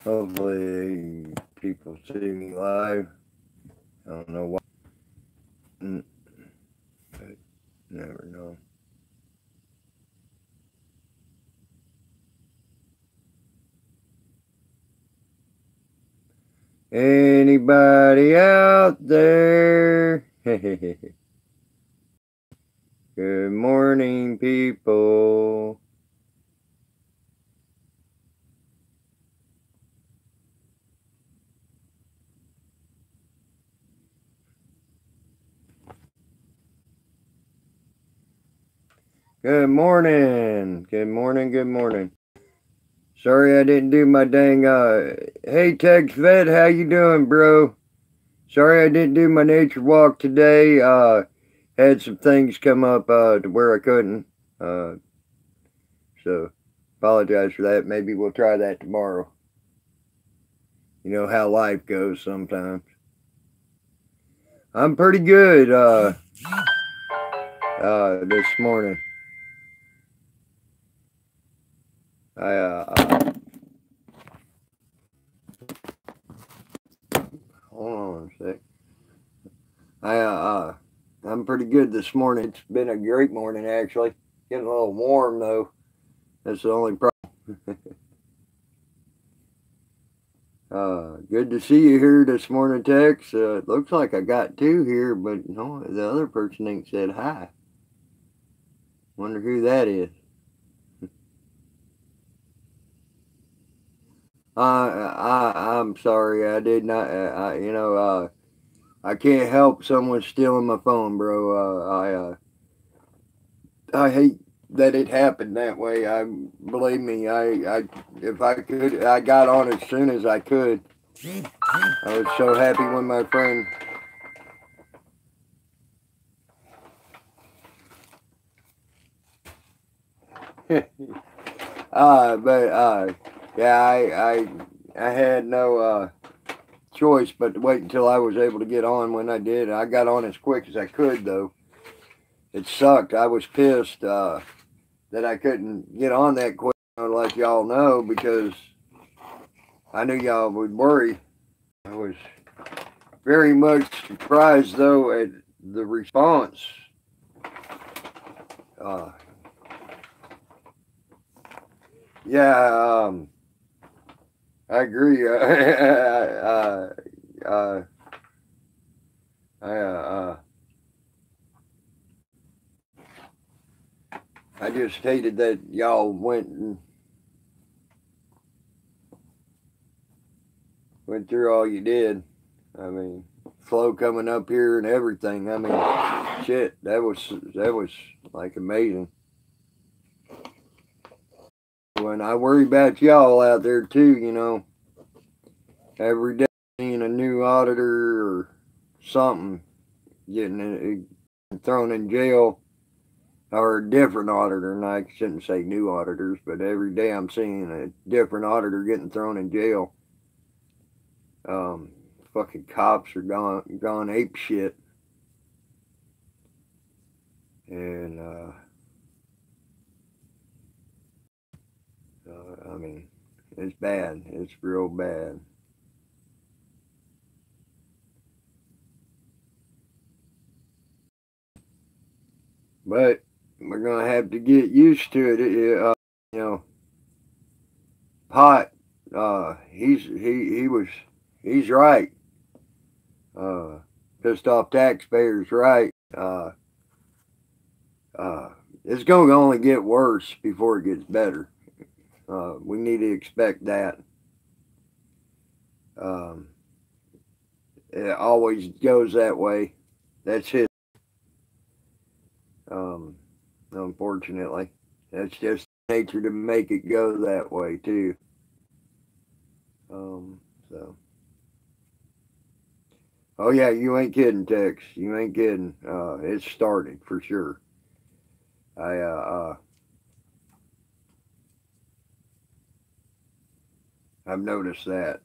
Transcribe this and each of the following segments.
Hopefully people see me live. I don't know why, but never know. Anybody out there? Good morning, people. Good morning. Good morning. Good morning. Sorry I didn't do my dang hey Tex Vet, how you doing, bro? Sorry I didn't do my nature walk today. Had some things come up to where I couldn't. So apologize for that. Maybe we'll try that tomorrow. You know how life goes sometimes. I'm pretty good this morning. I hold on a sec. I'm pretty good this morning. It's been a great morning actually. Getting a little warm though. That's the only problem. Good to see you here this morning, Tex. It looks like I got two here, but no, the other person ain't said hi. Wonder who that is. I'm sorry. I did not. I can't help someone stealing my phone, bro. I hate that it happened that way. Believe me. If I could, I got on as soon as I could. I was so happy when my friend. Yeah, I had no choice but to wait until I was able to get on. When I did, I got on as quick as I could, though. It sucked. I was pissed that I couldn't get on that quick. I'll let y'all know because I knew y'all would worry. I was very much surprised, though, at the response. Yeah, I agree. I just hated that y'all went through all you did. I mean, flow coming up here and everything. I mean, shit, that was like amazing. When I worry about y'all out there too, every day seeing a new auditor or something getting thrown in jail, or a different auditor, and I shouldn't say new auditors, but every day I'm seeing a different auditor getting thrown in jail. Fucking cops are gone ape shit, and I mean, it's bad. It's real bad. But we're gonna have to get used to it. Pot. He's right. Pissed off taxpayers, right? It's gonna only get worse before it gets better. We need to expect that. It always goes that way. That's his. Unfortunately, that's just nature to make it go that way too. So. Oh yeah, you ain't kidding, Tex. You ain't kidding. It started for sure. I I've noticed that.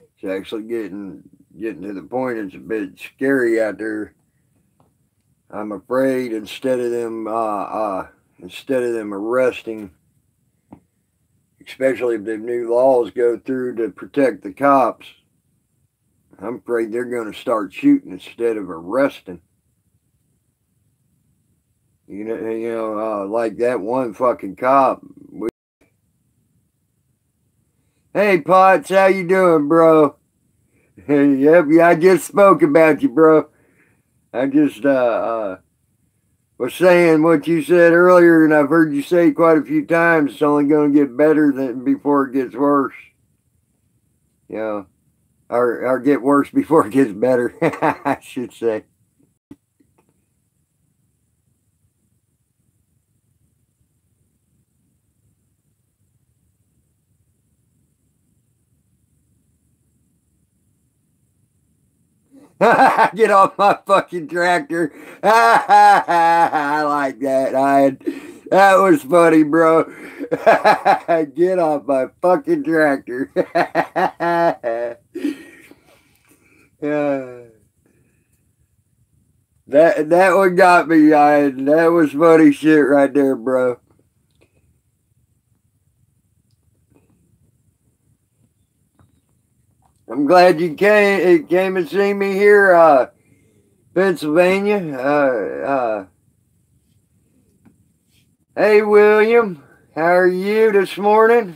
It's actually getting to the point. It's a bit scary out there. I'm afraid instead of them arresting especially if the new laws go through to protect the cops. I'm afraid they're going to start shooting instead of arresting. Like that one fucking cop. Hey, Potts, how you doing, bro? Yep, yeah, I just spoke about you, bro. I just was saying what you said earlier, and I've heard you say quite a few times. It's only going to get better than before it gets worse. Or get worse before it gets better, I should say. Get off my fucking tractor. I like that. That was funny, bro. Get off my fucking tractor. That one got me, Ian. That was funny shit right there, bro. I'm glad you came and see me here, Pennsylvania. Hey, William, how are you this morning?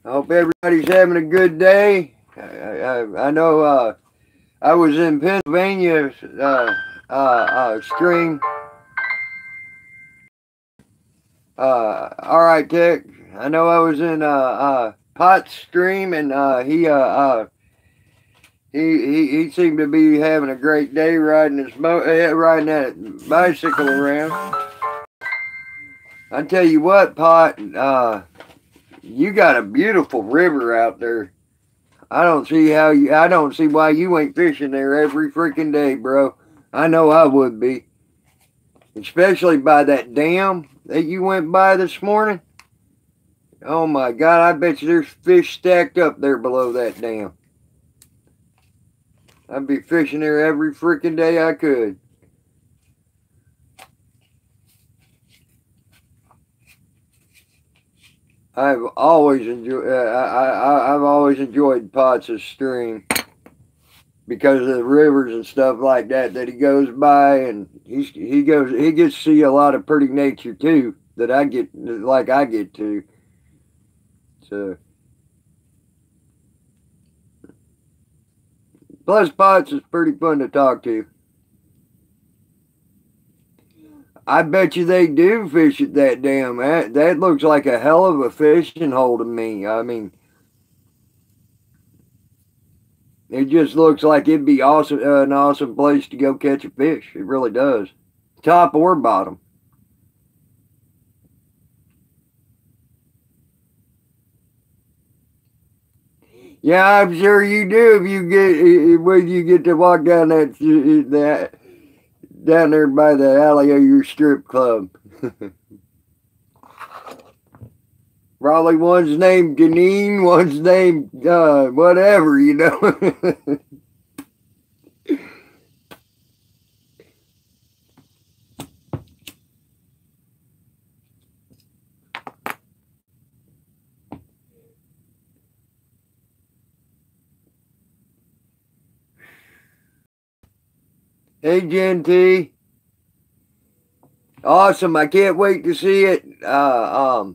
I hope everybody's having a good day. I know I was in Pennsylvania stream. All right, Tech. I know I was in Pot's stream, and he seemed to be having a great day riding riding that bicycle around. I tell you what, Pot, you got a beautiful river out there. I don't see why you ain't fishing there every freaking day, bro. I know I would be. Especially by that dam that you went by this morning. Oh my God, I bet you there's fish stacked up there below that dam. I'd be fishing there every freaking day I could. I've always enjoyed Potts' stream because of the rivers and stuff like that he goes by, and he gets to see a lot of pretty nature too that I get to. So plus Potts is pretty fun to talk to. I bet you they do fish at that dam. That looks like a hell of a fishing hole to me. I mean, it just looks like it'd be awesome, an awesome place to go catch a fish. It really does, top or bottom. Yeah, I'm sure you do if you get when you get to walk down that down there by the alley of your strip club. Probably one's named Janine, one's named whatever, you know. Hey, Gen T. Awesome. I can't wait to see it. I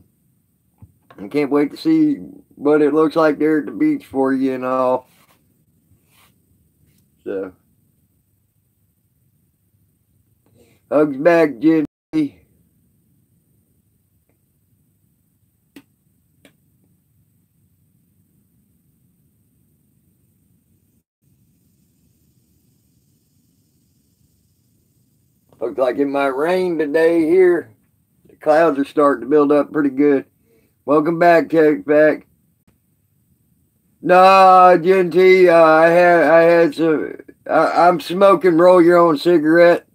can't wait to see what it looks like there at the beach for you and all. So, hugs back, Gen T. Looks like it might rain today here. The clouds are starting to build up pretty good. Welcome back, Tech Back. No, Gen T, I had some. I'm smoking roll your own cigarette.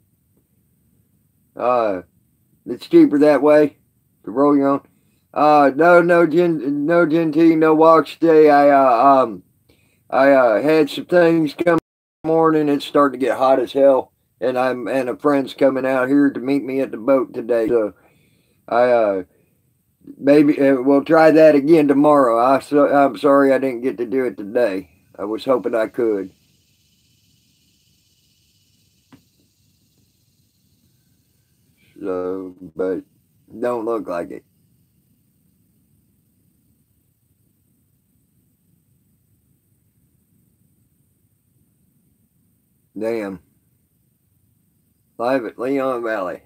It's cheaper that way to roll your own. No Gen T, no walks today. I had some things come morning. It's starting to get hot as hell, and a friend's coming out here to meet me at the boat today. So I maybe we'll try that again tomorrow. I'm sorry I didn't get to do it today. I was hoping I could. So, but don't look like it. Damn. Live at Leon Valley.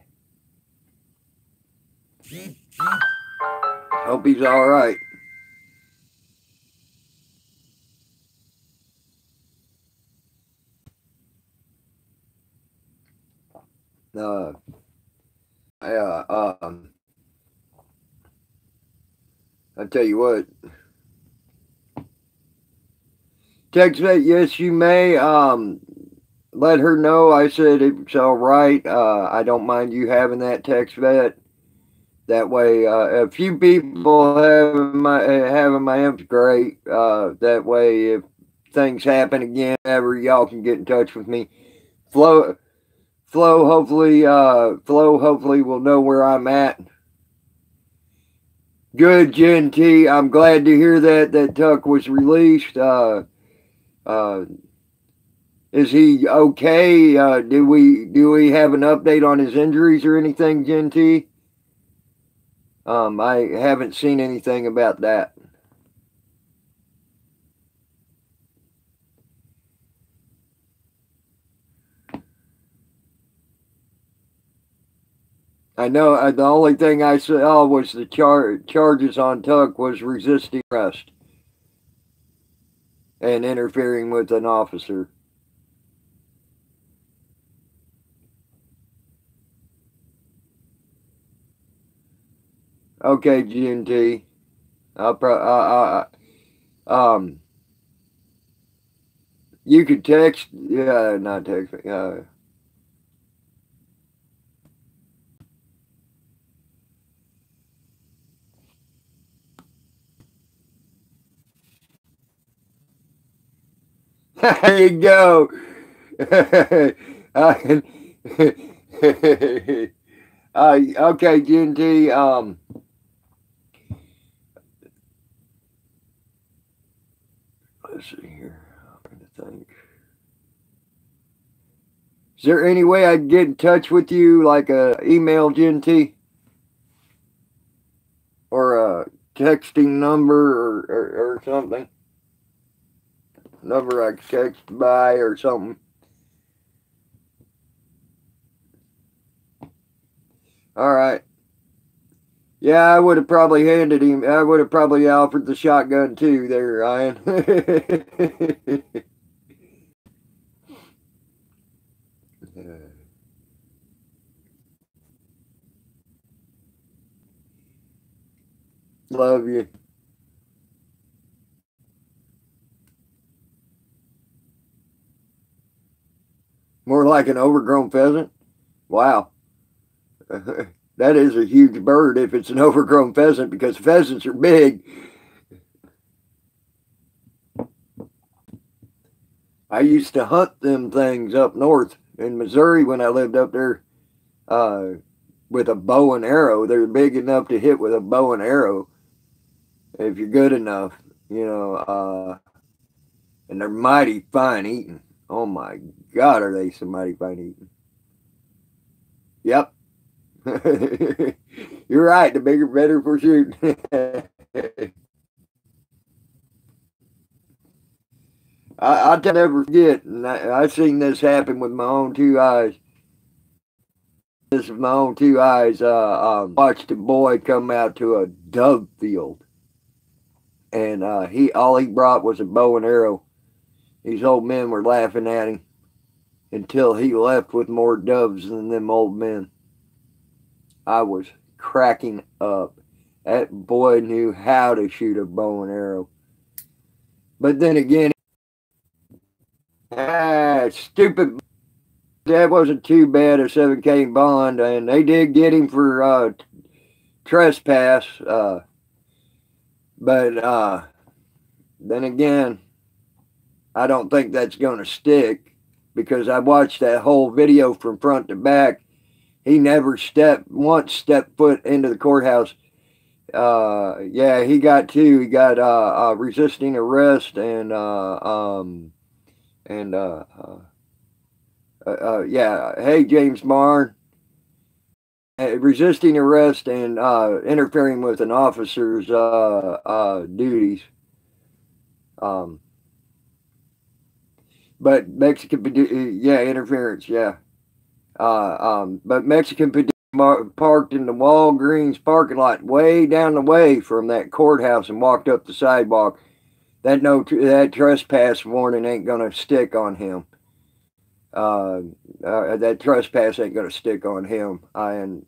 Hope he's all right. I tell you what. Text that, yes, you may. Let her know I said it's all right. I don't mind you having that text vet. That way, a few people having my info, great. That way, if things happen again, ever, y'all can get in touch with me. Flo, hopefully will know where I'm at. Good, Jen T. I'm glad to hear that Tuck was released. Is he okay? Do we have an update on his injuries or anything, Jen T? I haven't seen anything about that. I know the only thing I saw was the charges on Tuck was resisting arrest and interfering with an officer. Okay, GNT. You could text, yeah, not text, there you go. Okay, GNT, let's see here. I'm trying to think. Is there any way I can get in touch with you, like a email, GNT? Or a texting number or something? Number I can text by or something. All right. Yeah, I would have probably handed him. I would have probably offered the shotgun too there, Ryan. Love you. More like an overgrown pheasant? Wow. That is a huge bird if it's an overgrown pheasant, because pheasants are big. I used to hunt them things up north in Missouri when I lived up there with a bow and arrow. They're big enough to hit with a bow and arrow if you're good enough, and they're mighty fine eating. Oh my God, are they some mighty fine eating? Yep. You're right. The bigger, better for shooting. I'll never forget, and I seen this happen with my own two eyes. This with my own two eyes. Watched a boy come out to a dove field, and all he brought was a bow and arrow. These old men were laughing at him until he left with more doves than them old men. I was cracking up. That boy knew how to shoot a bow and arrow. But then again, stupid. That wasn't too bad, a 7K bond, and they did get him for trespass. But then again, I don't think that's going to stick, because I watched that whole video from front to back. He never stepped foot into the courthouse Yeah, he got two. He got resisting arrest and and yeah. Hey, James Barn, resisting arrest and interfering with an officer's duties. Um, but Mexican, yeah, interference, yeah. But Mexican parked in the Walgreens parking lot way down the way from that courthouse and walked up the sidewalk. That trespass warning ain't gonna stick on him. That trespass ain't gonna stick on him. And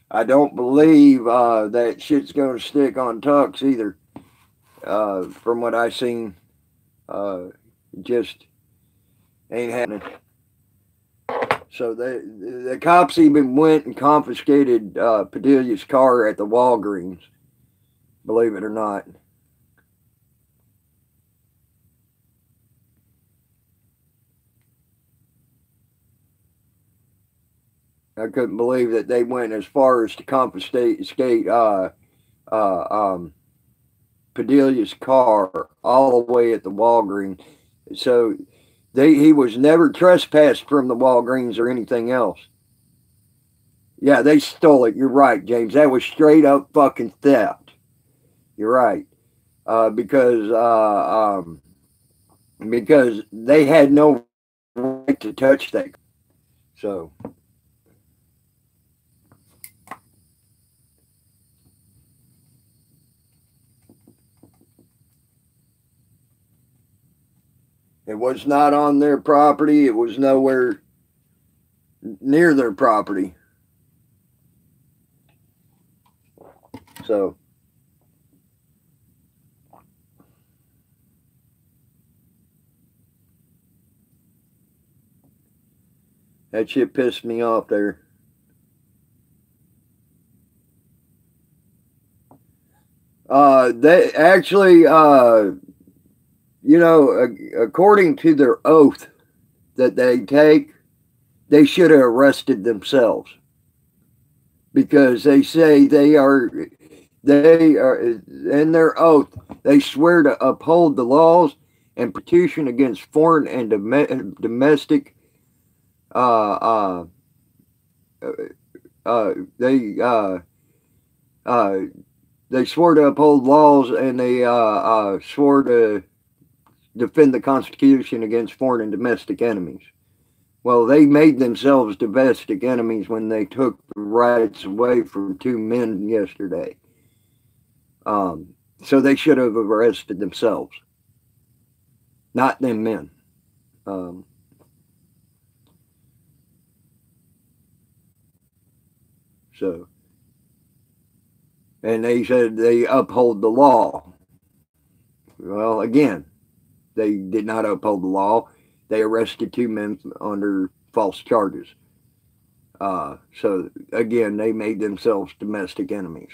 I don't believe that shit's gonna stick on Tux either. From what I seen, just ain't happening. So the cops even went and confiscated Padilla's car at the Walgreens, believe it or not. I couldn't believe that they went as far as to confiscate Padilla's car all the way at the Walgreens. So he was never trespassed from the Walgreens or anything else. Yeah, they stole it. You're right, James. That was straight up fucking theft. You're right. Because they had no right to touch that. So it was not on their property. It was nowhere near their property. So that shit pissed me off there. They actually, according to their oath that they take, they should have arrested themselves because they say they are in their oath. They swear to uphold the laws and protection against foreign and domestic. They swore to uphold laws and they swore to defend the Constitution against foreign and domestic enemies. Well, they made themselves domestic enemies when they took the rights away from two men yesterday. So they should have arrested themselves, not them men. And they said they uphold the law. Well, again, they did not uphold the law. They arrested two men under false charges. So again, they made themselves domestic enemies.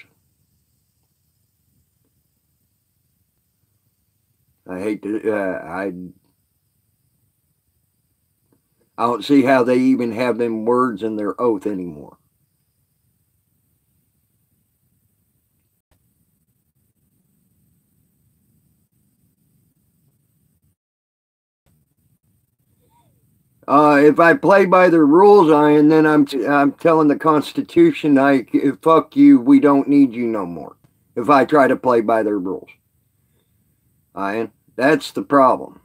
I hate to. I don't see how they even have them words in their oath anymore. If I play by the rules, and then I'm telling the Constitution, fuck you. We don't need you no more. If I try to play by their rules, that's the problem.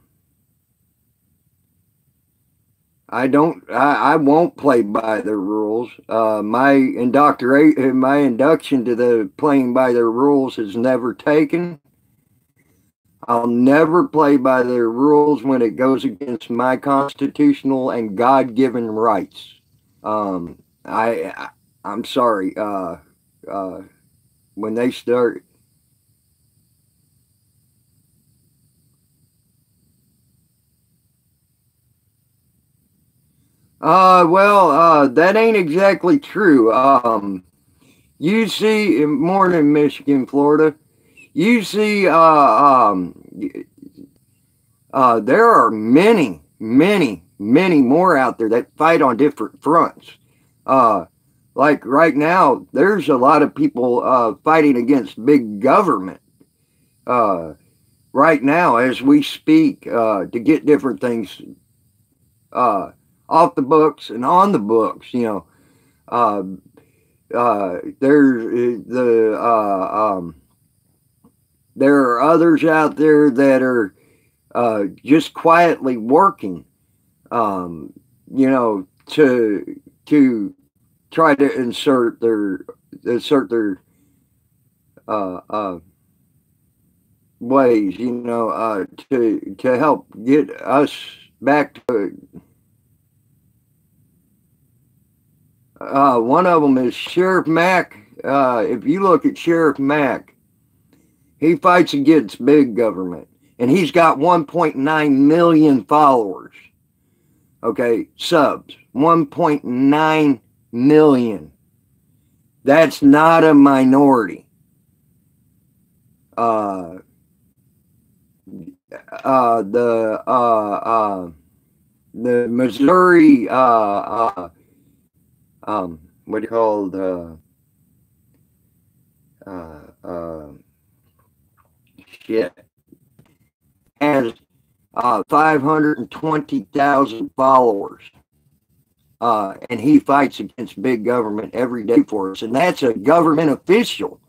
I won't play by their rules. My induction to the playing by their rules is never taken. I'll never play by their rules when it goes against my constitutional and God-given rights. I'm sorry. When they start. That ain't exactly true. You see, more in Michigan, Florida, you see, there are many more out there that fight on different fronts. like right now, there's a lot of people fighting against big government right now as we speak to get different things off the books and on the books. Uh, there's there are others out there that are just quietly working, to try to insert their uh, uh, ways, to help get us back to. One of them is Sheriff Mack. If you look at Sheriff Mack, he fights against big government, and he's got 1.9 million followers. Okay, subs, 1.9 million. That's not a minority. The Missouri what do you call shit has 520,000 followers, and he fights against big government every day for us, and that's a government official.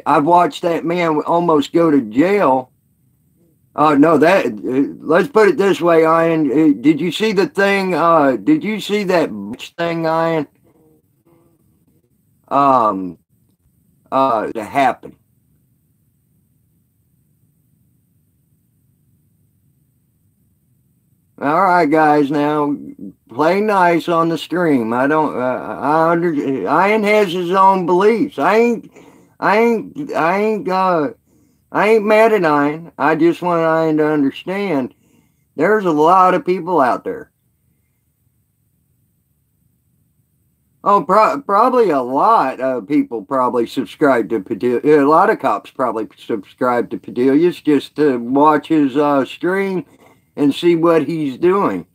I've watched that man almost go to jail. No, let's put it this way, Ian. Did you see the thing? Did you see that thing, Ian? To happen. All right, guys. Now play nice on the stream. I don't. Ian has his own beliefs. I ain't mad at Ian. I just want Ian to understand there's a lot of people out there. Oh, probably a lot of people probably subscribe to Padilla. A lot of cops probably subscribe to Padillas just to watch his stream and see what he's doing.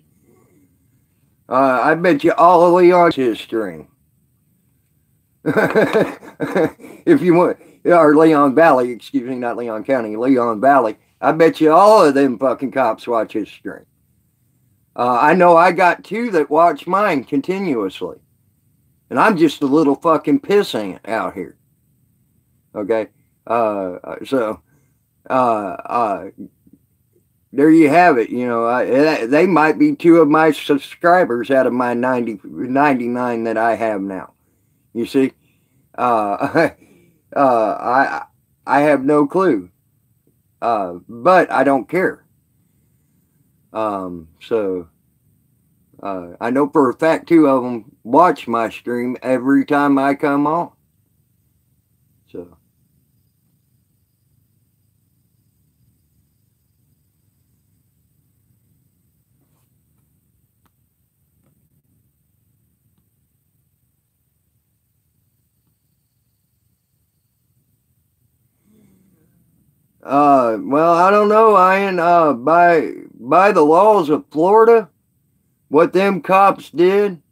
I bet you all of Leon's his stream. If you want, or Leon Valley, excuse me, not Leon County, Leon Valley. I bet you all of them fucking cops watch his stream. I know I got 2 that watch mine continuously. And I'm just a little fucking piss ant out here. Okay? There you have it. They might be 2 of my subscribers out of my 99 that I have now. You see? I have no clue. But I don't care. I know for a fact 2 of them watch my stream every time I come on. So. Well, I don't know, Ian. By the laws of Florida, what them cops did,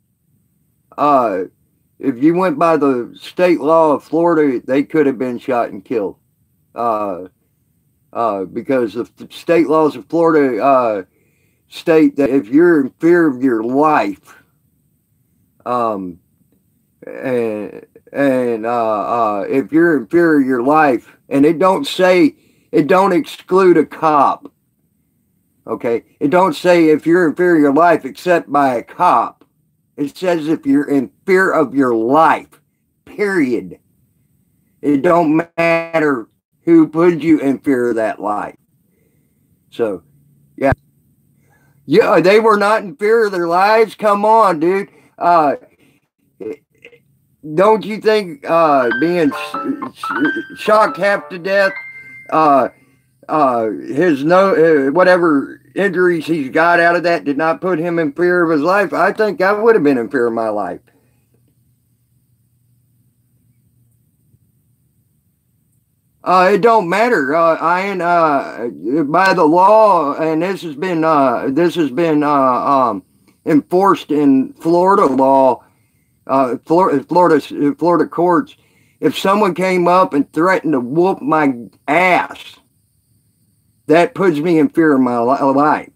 if you went by the state law of Florida, they could have been shot and killed. Because the state laws of Florida state that if you're in fear of your life, and if you're in fear of your life, and it don't exclude a cop. Okay, it don't say if you're in fear of your life except by a cop. It says if you're in fear of your life, period. It don't matter who put you in fear of that life. So, yeah. Yeah, they were not in fear of their lives. Come on, dude. Don't you think being shocked half to death, his whatever injuries he's got out of that did not put him in fear of his life? I think I would have been in fear of my life. It don't matter, Ian. By the law, and this has been enforced in Florida law. Florida courts, if someone came up and threatened to whoop my ass, that puts me in fear of my life.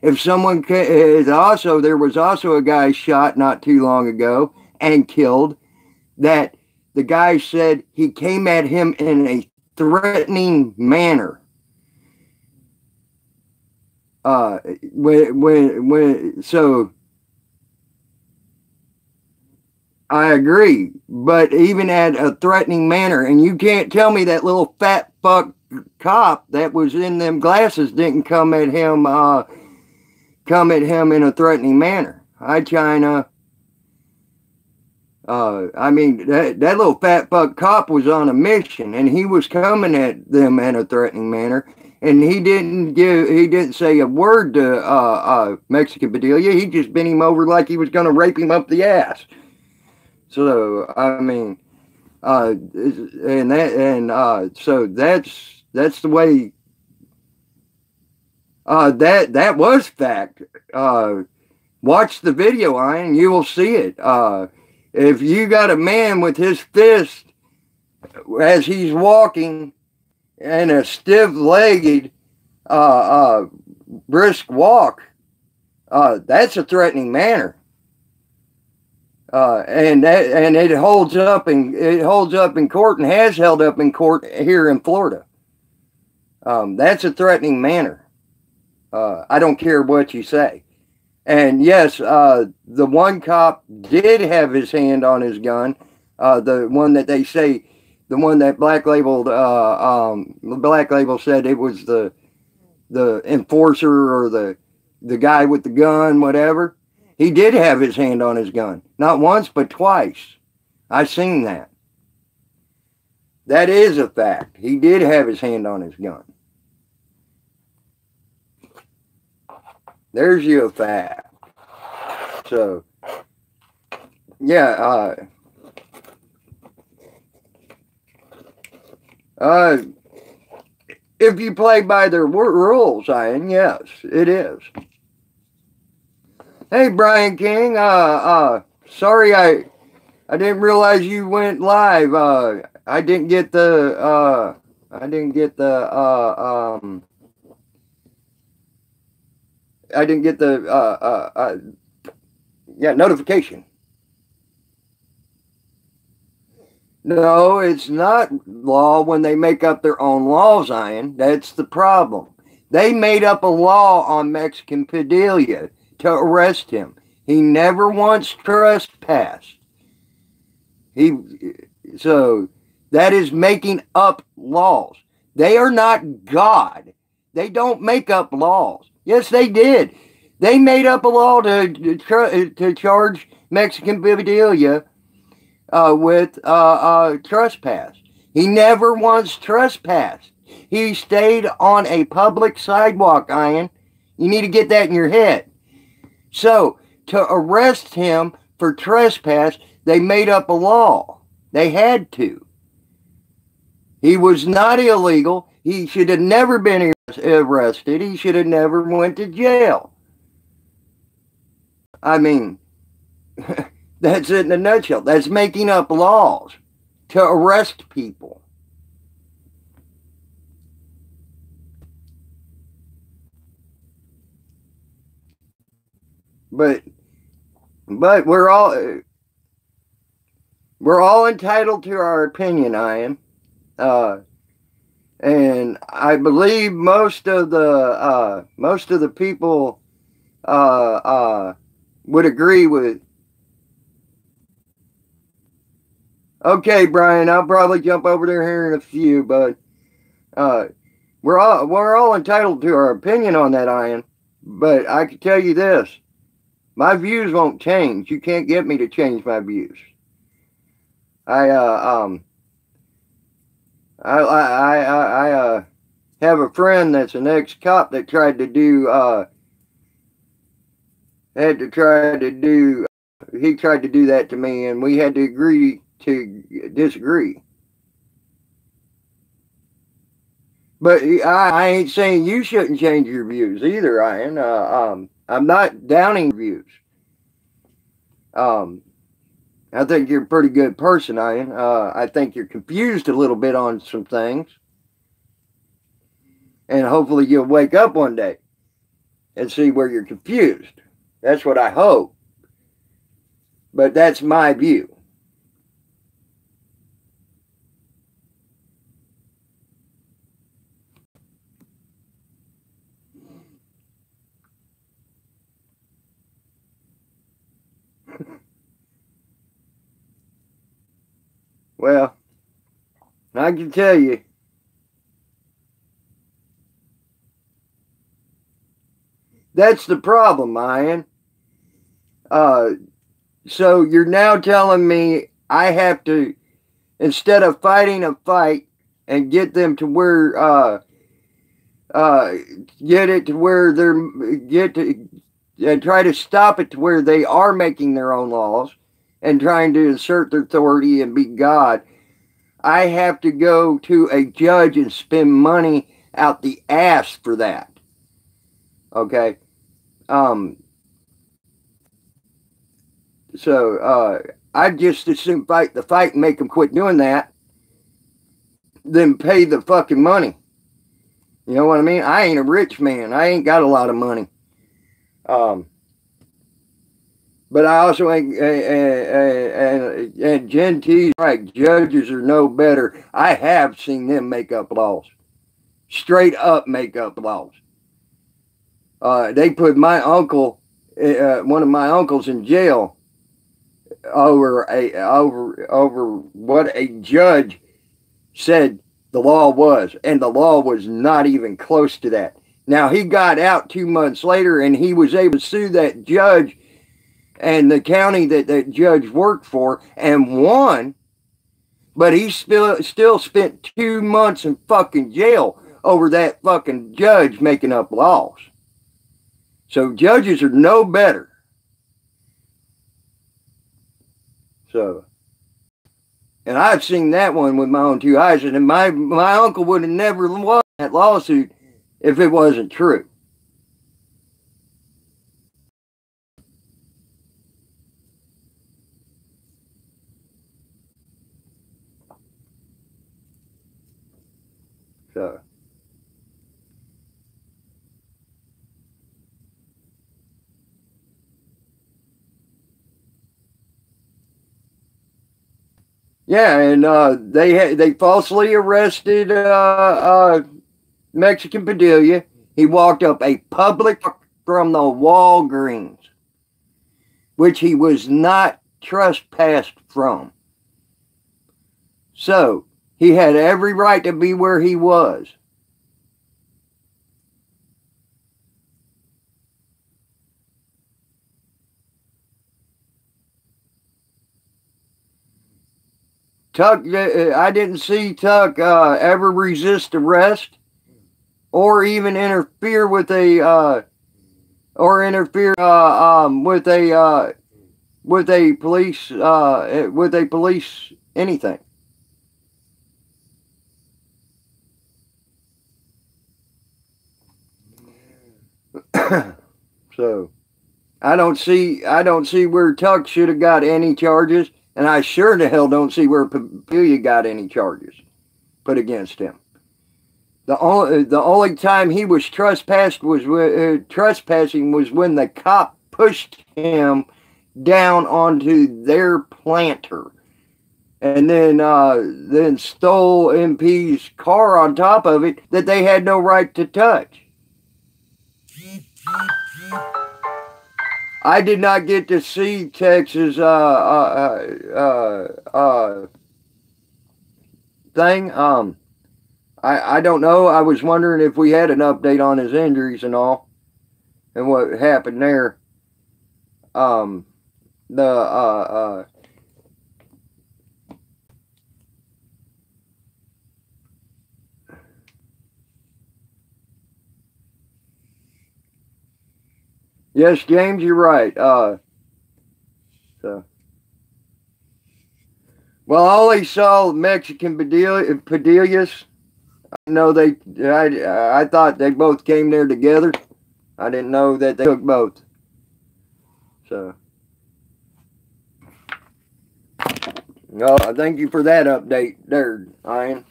If someone there was also a guy shot not too long ago and killed, that the guy said he came at him in a threatening manner. So I agree, but even at a threatening manner, and you can't tell me that little fat fuck cop that was in them glasses didn't come at him in a threatening manner. Hi, China. I mean, that little fat fuck cop was on a mission, and he was coming at them in a threatening manner, and he didn't say a word to Mexican Bedelia. He just bent him over like he was going to rape him up the ass. So I mean, so that's the way. That was fact. Watch the video, Ian. You will see it. If you got a man with his fist as he's walking and a stiff-legged, brisk walk, that's a threatening manner. And it holds up in court and has held up in court here in Florida. That's a threatening manner. I don't care what you say. And yes, the one cop did have his hand on his gun. The one that they say, the one that Black Label said it was the enforcer or the guy with the gun, whatever. He did have his hand on his gun. Not once, but twice. I've seen that. That is a fact. He did have his hand on his gun. There's your fact. So, yeah, if you play by their rules, Ian, yes, it is. Hey, Brian King, sorry I didn't realize you went live. I didn't get the notification. No, it's not law when they make up their own laws, Ian. That's the problem. They made up a law on Mexican Padilla to arrest him. He never once trespassed. So that is making up laws. They are not God. They don't make up laws. Yes, they did. They made up a law to charge Mexican Padilla with trespass. He never once trespassed. He stayed on a public sidewalk, Ian. You need to get that in your head. So, to arrest him for trespass, they made up a law. They had to. He was not illegal. He should have never been arrested. He should have never went to jail. I mean, that's it in a nutshell. That's making up laws to arrest people. But we're all entitled to our opinion, Ian. And I believe most of the people would agree with. Okay, Brian, I'll probably jump over there here in a few, but we're all entitled to our opinion on that, Ian. But I can tell you this: my views won't change. You can't get me to change my views. I have a friend that's an ex-cop that tried to do he tried to do that to me, and we had to agree to disagree. But I ain't saying you shouldn't change your views either, Ian. I'm not downing views. I think you're a pretty good person, Ian. I think you're confused a little bit on some things. And hopefully you'll wake up one day and see where you're confused. That's what I hope. But that's my view. Well, I can tell you, that's the problem, Ian. So you're now telling me I have to, instead of fighting a fight and get them to where, get it to where and try to stop it to where they are making their own laws and trying to assert their authority and be God, I have to go to a judge and spend money out the ass for that. Okay. So I'd just as soon fight the fight and make them quit doing that than pay the fucking money. You know what I mean? I ain't a rich man. I ain't got a lot of money. But I also ain't, and Gen T's right, judges are no better. I have seen them make up laws. Straight up make up laws. They put my uncle, one of my uncles in jail over what a judge said the law was, and the law was not even close to that. Now, he got out 2 months later, and he was able to sue that judge and the county that that judge worked for and won, but he still spent 2 months in fucking jail over that fucking judge making up laws. So judges are no better. So, and I've seen that one with my own two eyes, and my uncle would have never won that lawsuit if it wasn't true. So, yeah, and they falsely arrested Mexican Padilla. He walked up a public from the Walgreens, which he was not trespassed from. So he had every right to be where he was. Tuck, I didn't see Tuck ever resist arrest or even interfere with a police anything. So I don't see where Tuck should have got any charges, and I sure the hell don't see where Padilla got any charges put against him. The only time he was trespassing was when the cop pushed him down onto their planter, and then stole MP's car on top of it that they had no right to touch. I did not get to see Texas thing. I don't know. I was wondering if we had an update on his injuries and all, and what happened there. Yes, James, you're right. So, well, I only saw Mexican Padillas. I know I thought they both came there together. I didn't know that they took both. So, No, thank you for that update there, Ian.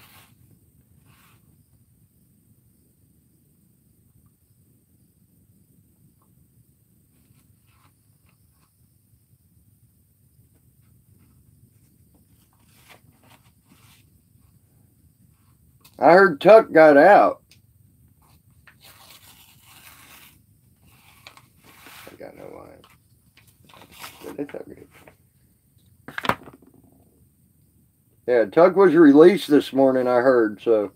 I heard Tuck got out. I got no line. But it's okay. Yeah, Tuck was released this morning, I heard, so.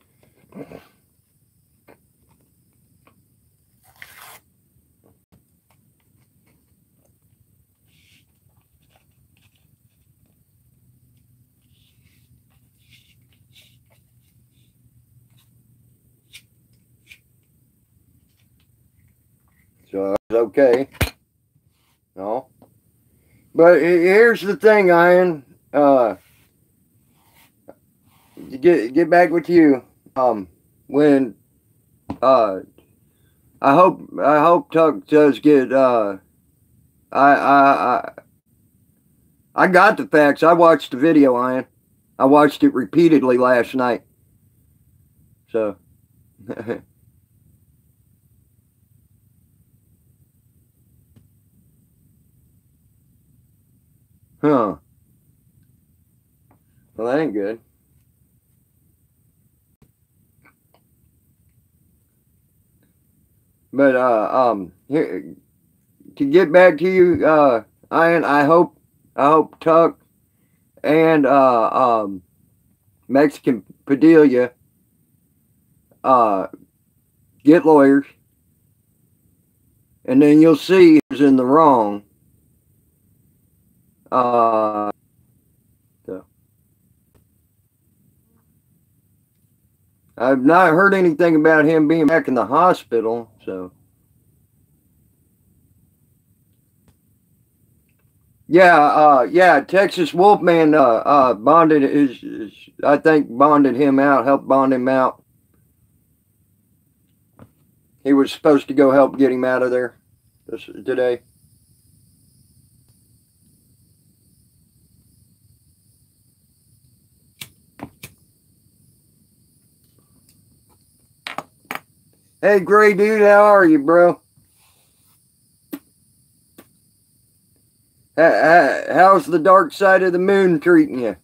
So it's okay. No. But here's the thing, Ian. Get back with you. When I hope Tuck does get I got the facts. I watched the video, Ian. I watched it repeatedly last night. So huh. Well, that ain't good. But here, to get back to you, Ian, I hope Tuck and Mexican Padilla get lawyers, and then you'll see who's in the wrong. So. I've not heard anything about him being back in the hospital, so. Yeah, Texas Wolfman bonded I think bonded him out, helped bond him out. He was supposed to go help get him out of there today. Hey, Gray Dude, how are you, bro? How's the dark side of the moon treating you?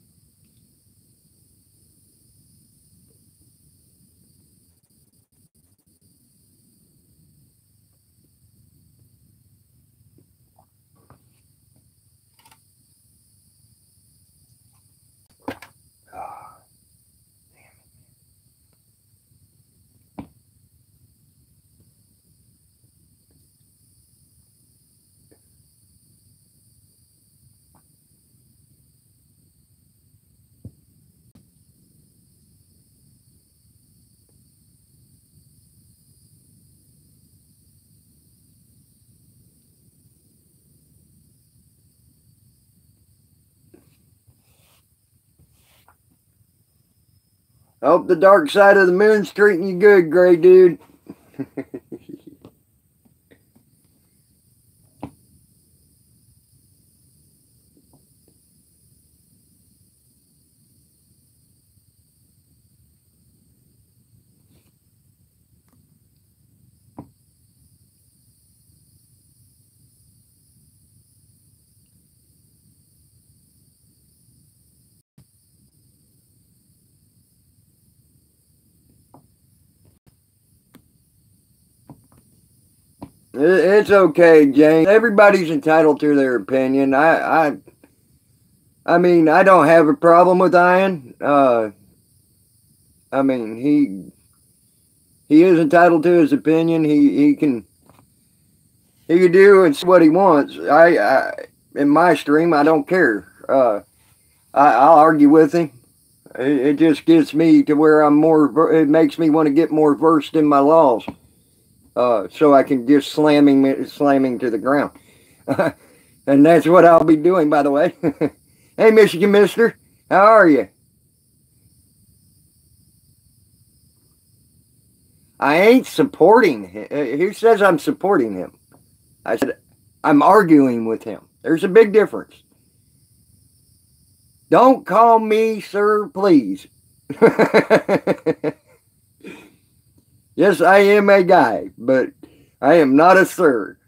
I hope the dark side of the moon's treating you good, Gray Dude. It's okay, James. Everybody's entitled to their opinion. I mean, I don't have a problem with Ian. I mean, he is entitled to his opinion. He can do what he wants. I in my stream, I don't care. I'll argue with him. It just gets me to where I'm more. It makes me want to get more versed in my laws. So I can just slam him to the ground. And that's what I'll be doing, by the way. Hey, Michigan Mister, how are you? I ain't supporting him. Who says I'm supporting him? I said I'm arguing with him. There's a big difference. Don't call me sir, please. Yes, I am a guy, but I am not a sir.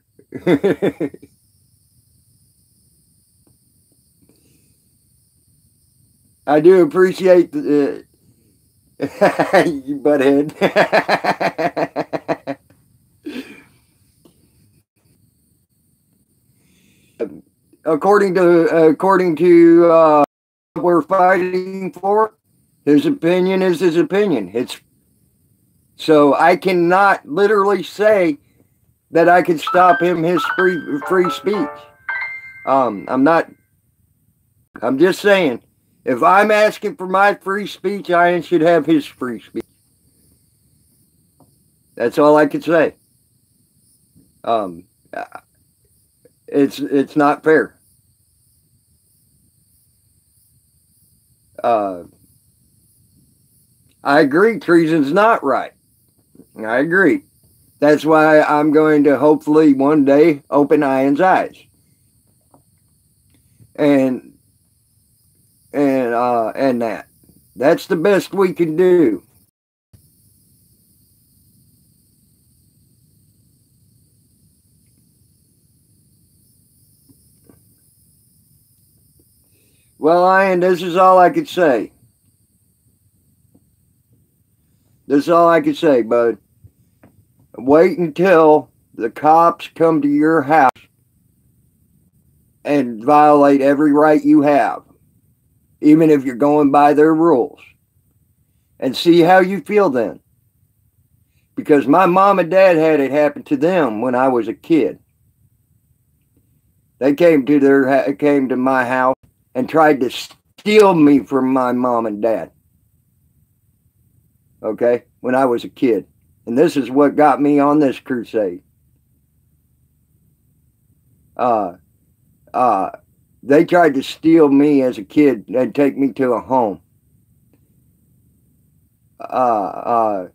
I do appreciate the you butthead. according to what we're fighting for, his opinion is his opinion. It's so I cannot literally say that I can stop him his free speech. I'm not. I'm just saying, if I'm asking for my free speech, I should have his free speech. That's all I could say. Um, it's not fair. I agree, treason's not right. I agree. That's why I'm going to hopefully one day open Ian's eyes. And that's the best we can do. Well, Ian, this is all I could say. This is all I could say, bud. Wait until the cops come to your house and violate every right you have, even if you're going by their rules, and see how you feel then. Because my mom and dad had it happen to them when I was a kid. They came to my house and tried to steal me from my mom and dad. Okay, when I was a kid. And this is what got me on this crusade. They tried to steal me as a kid and take me to a home. How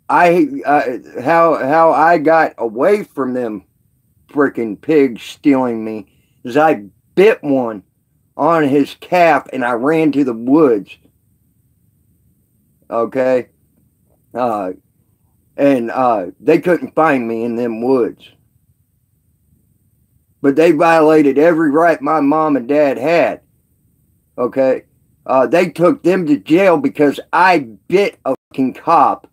I got away from them freaking pigs stealing me is I bit one on his calf and I ran to the woods. Okay. And they couldn't find me in them woods. But they violated every right my mom and dad had. Okay. They took them to jail because I bit a fucking cop,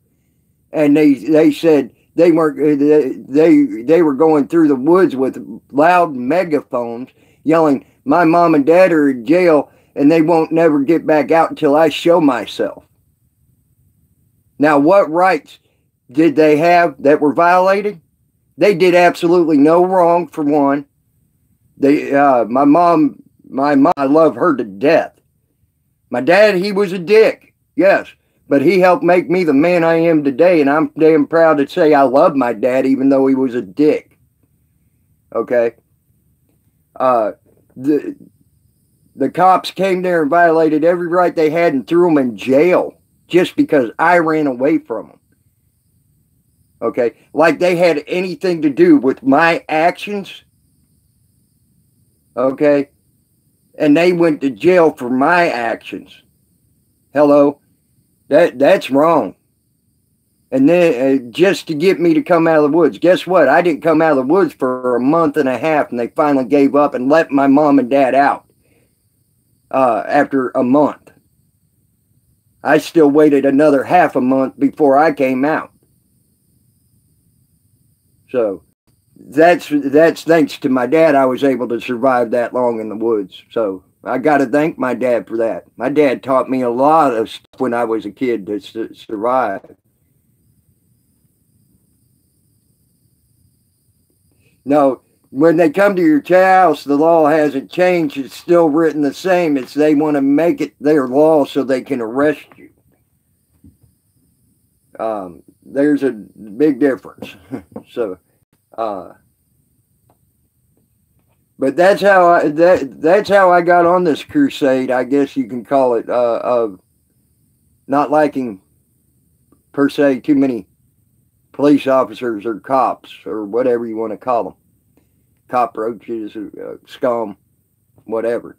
and they said they weren't they were going through the woods with loud megaphones yelling, "My mom and dad are in jail, and they won't never get back out until I show myself." Now, what rights did they have that were violated? They did absolutely no wrong, for one. My mom, I love her to death. My dad, he was a dick, yes, but he helped make me the man I am today, and I'm damn proud to say I love my dad, even though he was a dick. Okay? The cops came there and violated every right they had and threw them in jail just because I ran away from them. Okay? Like they had anything to do with my actions. Okay? And they went to jail for my actions. Hello? That's wrong. And then just to get me to come out of the woods. Guess what? I didn't come out of the woods for a month and a half, and they finally gave up and let my mom and dad out after a month. I still waited another half a month before I came out. So that's thanks to my dad I was able to survive that long in the woods. So I got to thank my dad for that. My dad taught me a lot of stuff when I was a kid to survive. No, when they come to your house, the law hasn't changed. It's still written the same. It's they want to make it their law so they can arrest you. There's a big difference. So, but that's how I got on this crusade. I guess you can call it of not liking per se too many police officers or cops or whatever you want to call them, cockroaches, scum, whatever.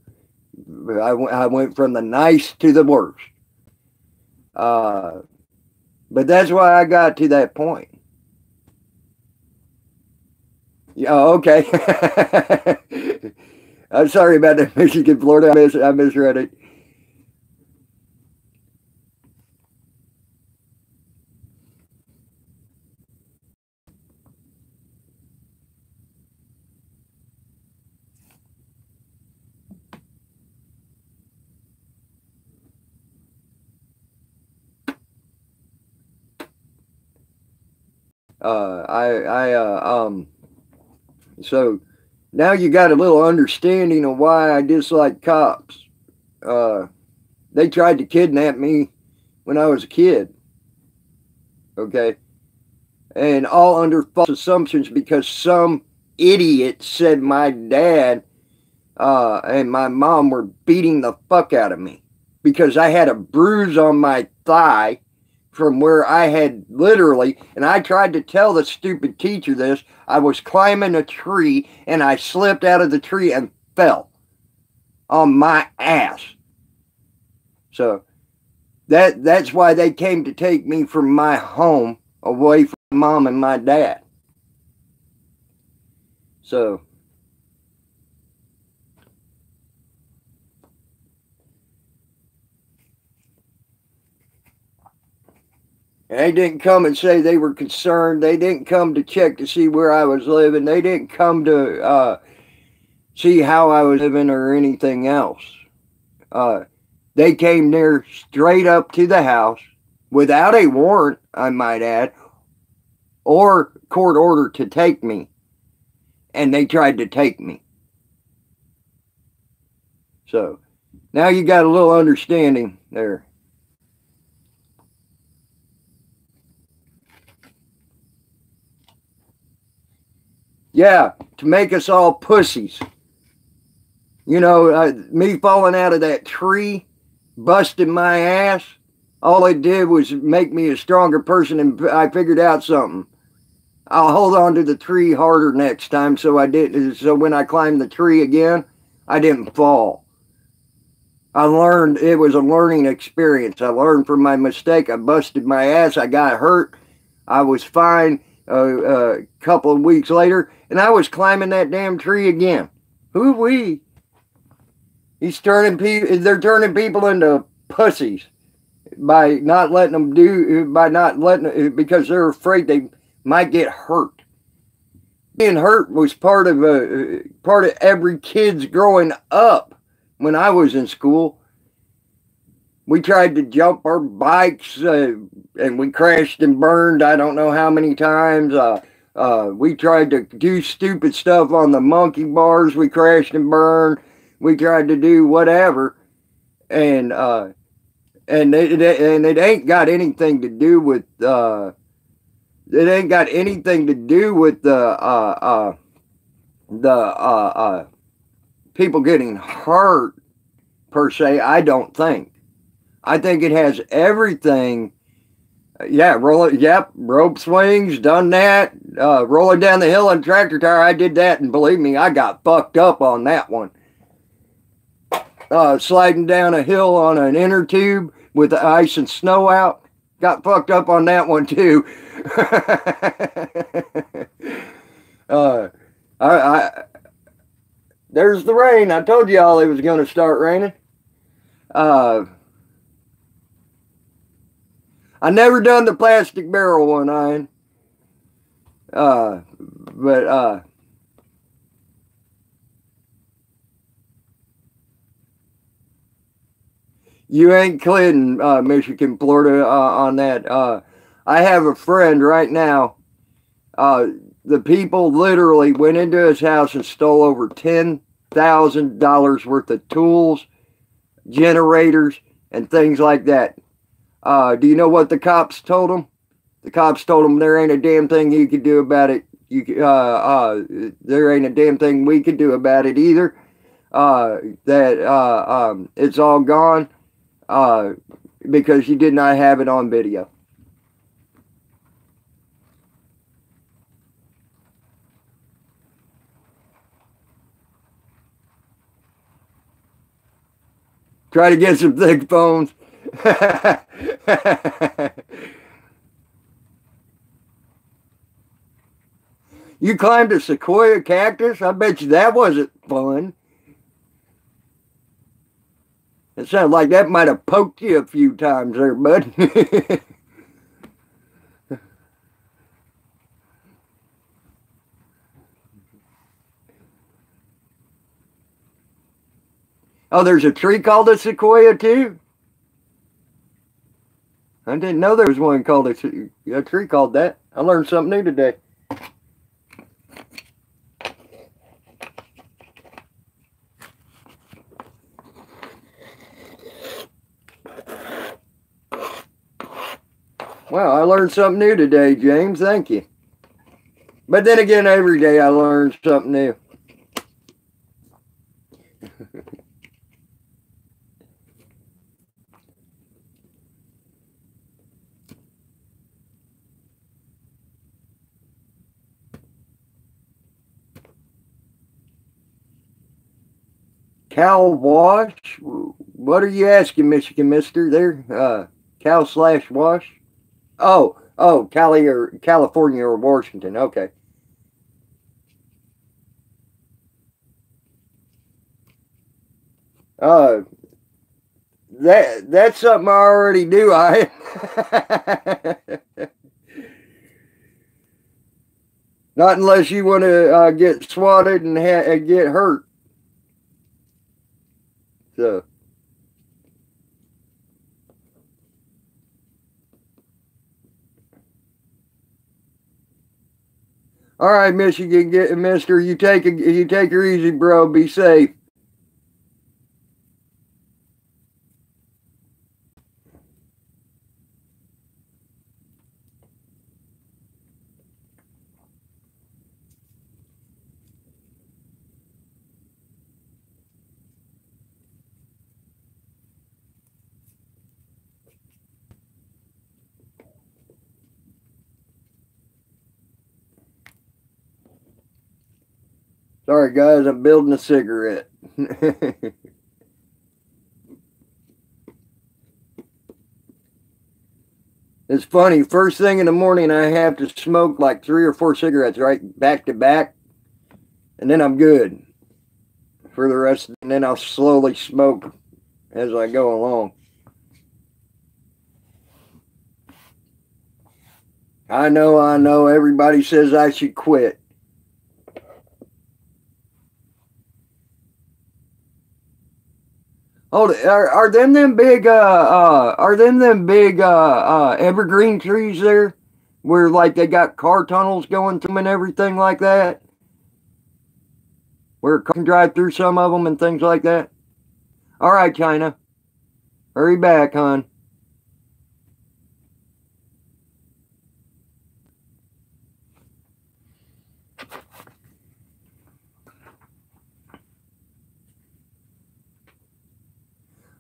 I went from the nice to the worst. But that's why I got to that point. Yeah, okay. I'm sorry about that, Michigan, Florida. I misread it. So now you got a little understanding of why I dislike cops. Uh, they tried to kidnap me when I was a kid. Okay. And all under false assumptions because some idiot said my dad and my mom were beating the fuck out of me because I had a bruise on my thigh from where I had literally, and I tried to tell the stupid teacher this, I was climbing a tree and I slipped out of the tree and fell on my ass. So that's why they came to take me from my home away from mom and my dad. So and they didn't come and say they were concerned. They didn't come to check to see where I was living. They didn't come to see how I was living or anything else. They came there straight up to the house without a warrant, I might add, or court order to take me. And they tried to take me. So now you got a little understanding there. Yeah, to make us all pussies. You know, me falling out of that tree, busting my ass, all it did was make me a stronger person, and I figured out something. I'll hold on to the tree harder next time so I didn't. So when I climbed the tree again, I didn't fall. I learned, it was a learning experience. I learned from my mistake. I busted my ass. I got hurt. I was fine a couple of weeks later, and I was climbing that damn tree again. Hoo-wee. He's turning people. They're turning people into pussies by not letting them do. By not letting, because they're afraid they might get hurt. Being hurt was part of every kid's growing up. When I was in school, we tried to jump our bikes and we crashed and burned. I don't know how many times. We tried to do stupid stuff on the monkey bars. We crashed and burned. We tried to do whatever, and it ain't got anything to do with it ain't got anything to do with the people getting hurt per se. I don't think. I think it has everything. Yeah, rope swings, done that. Rolling down the hill on tractor tire, I did that, and believe me, I got fucked up on that one. Sliding down a hill on an inner tube with the ice and snow out, got fucked up on that one too. There's the rain. I told y'all it was going to start raining. I never done the plastic barrel one, Ian. But you ain't kidding, Michigan, Florida, on that. I have a friend right now. The people literally went into his house and stole over $10,000 worth of tools, generators, and things like that. Do you know what the cops told him? The cops told him there ain't a damn thing you could do about it. There ain't a damn thing we could do about it either. It's all gone because you did not have it on video. Try to get some thick phones. You climbed a sequoia cactus? I bet you that wasn't fun. It sounds like that might have poked you a few times there, bud. Oh, there's a tree called a sequoia too? I didn't know there was one called a tree called that. I learned something new today. Wow, I learned something new today, James. Thank you. But then again, every day I learn something new. Cal Wash? What are you asking, Michigan Mister? There, Cal slash Wash? Oh, Cali or California or Washington. Okay. Uh, that's something I already do. Not unless you want to get swatted and get hurt. So. All right, Michigan, Mister. You take her easy, bro. Be safe. Sorry, guys. I'm building a cigarette. It's funny. First thing in the morning, I have to smoke like 3 or 4 cigarettes right back to back, and then I'm good for the rest. And then I'll slowly smoke as I go along. I know. Everybody says I should quit. Oh, are them big evergreen trees there, where like they got car tunnels going through them and everything like that, where a car can drive through some of them and things like that? All right, China, hurry back, hon.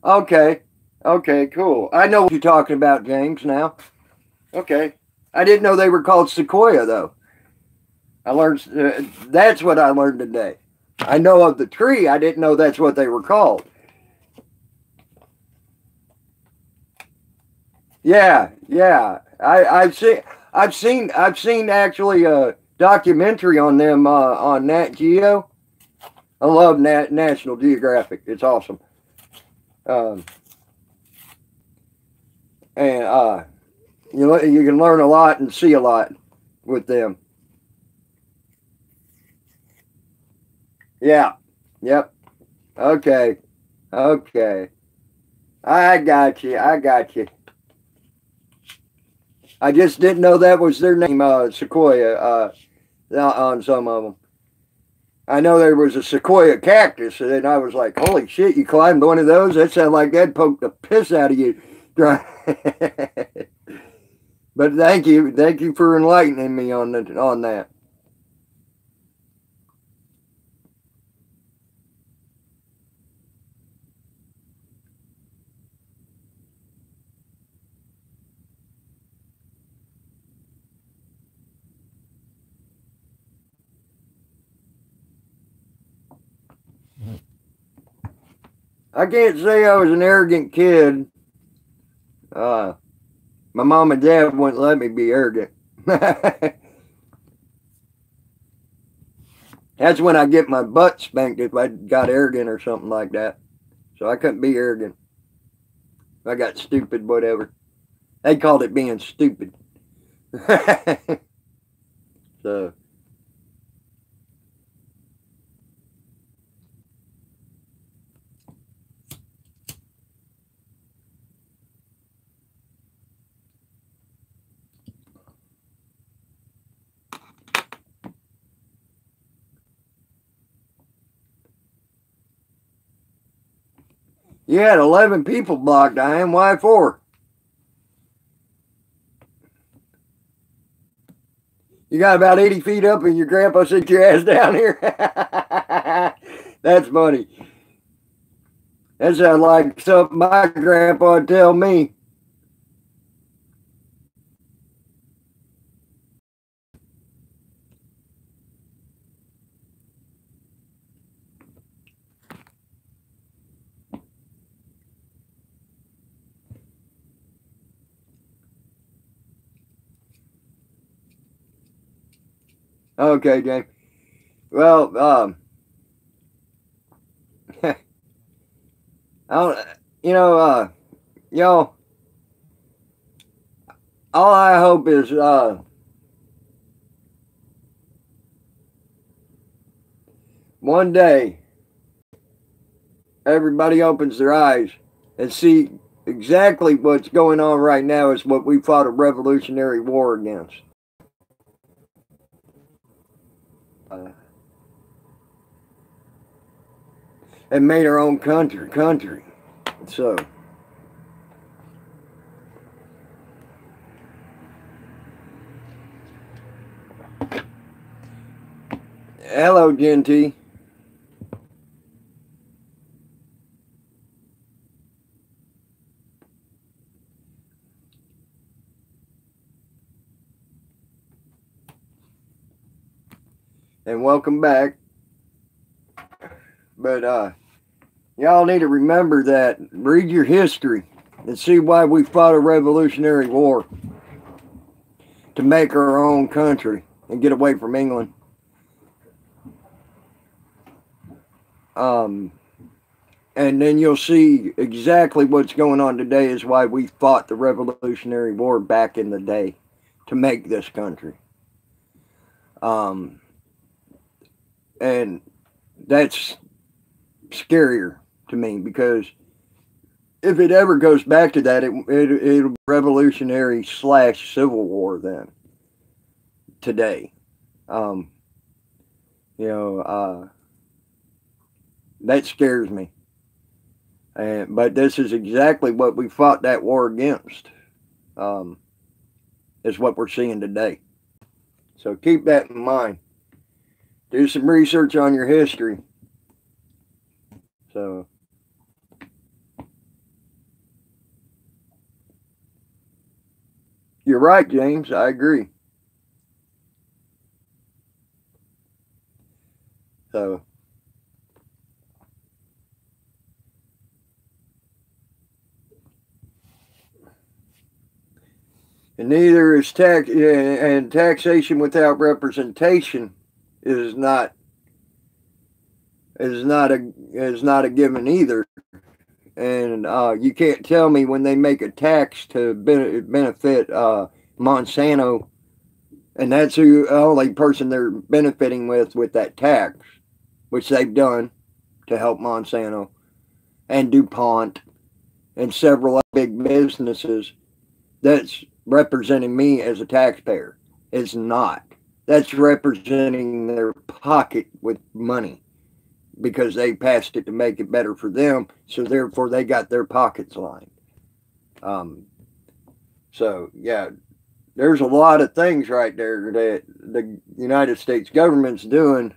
Okay, cool. I know what you're talking about, James. Now, okay. I didn't know they were called sequoia though. I learned that's what I learned today. I know of the tree. I didn't know that's what they were called. Yeah. I've seen actually a documentary on them on Nat Geo. I love National Geographic. It's awesome. Um, and you can learn a lot and see a lot with them. Yeah. Yep. Okay. I got you. I just didn't know that was their name, Sequoia, on some of them. I know there was a Sequoia cactus, and then I was like, holy shit, you climbed one of those? That sounded like that poked the piss out of you. But thank you for enlightening me on that. I can't say I was an arrogant kid. My mom and dad wouldn't let me be arrogant. That's when I get my butt spanked if I got arrogant or something like that. So I couldn't be arrogant. I got stupid, whatever. They called it being stupid. So. You had 11 people blocked, Diane. Why 4? You got about 80 feet up and your grandpa sent your ass down here. That's funny. That sounds like something my grandpa would tell me. Okay, James. Well, I don't, y'all, all I hope is, one day, everybody opens their eyes and see exactly what's going on right now is what we fought a revolutionary war against. And made our own country. So. Hello, Genty. And welcome back. But y'all need to remember that. Read your history and see why we fought a revolutionary war. To make our own country and get away from England. And then you'll see exactly what's going on today is why we fought the Revolutionary War back in the day to make this country. And that's scarier to me because if it ever goes back to that, it'll be revolutionary / civil war then today. That scares me. But this is exactly what we fought that war against. Is what we're seeing today. So keep that in mind. Do some research on your history. So. You're right, James. I agree. So. And neither is taxation without representation is not a given either. And you can't tell me when they make a tax to benefit Monsanto, and that's the only person they're benefiting with that tax, which they've done to help Monsanto and DuPont and several big businesses. That's representing me as a taxpayer. It's not. That's representing their pocket with money because they passed it to make it better for them. So therefore they got their pockets lined. So yeah, there's a lot of things right there that the United States government's doing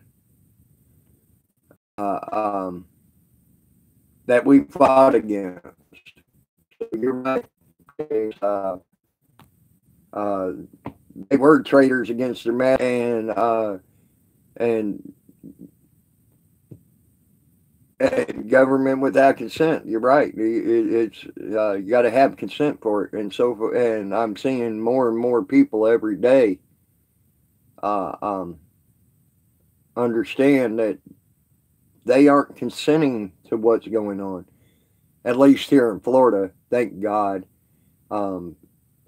that we fought against. So you're right. They were traitors against their man, and Government without consent. You're right. It's you got to have consent for it, and so and I'm seeing more and more people every day uh, um, understand that they aren't consenting to what's going on. At least here in Florida, thank God. Um,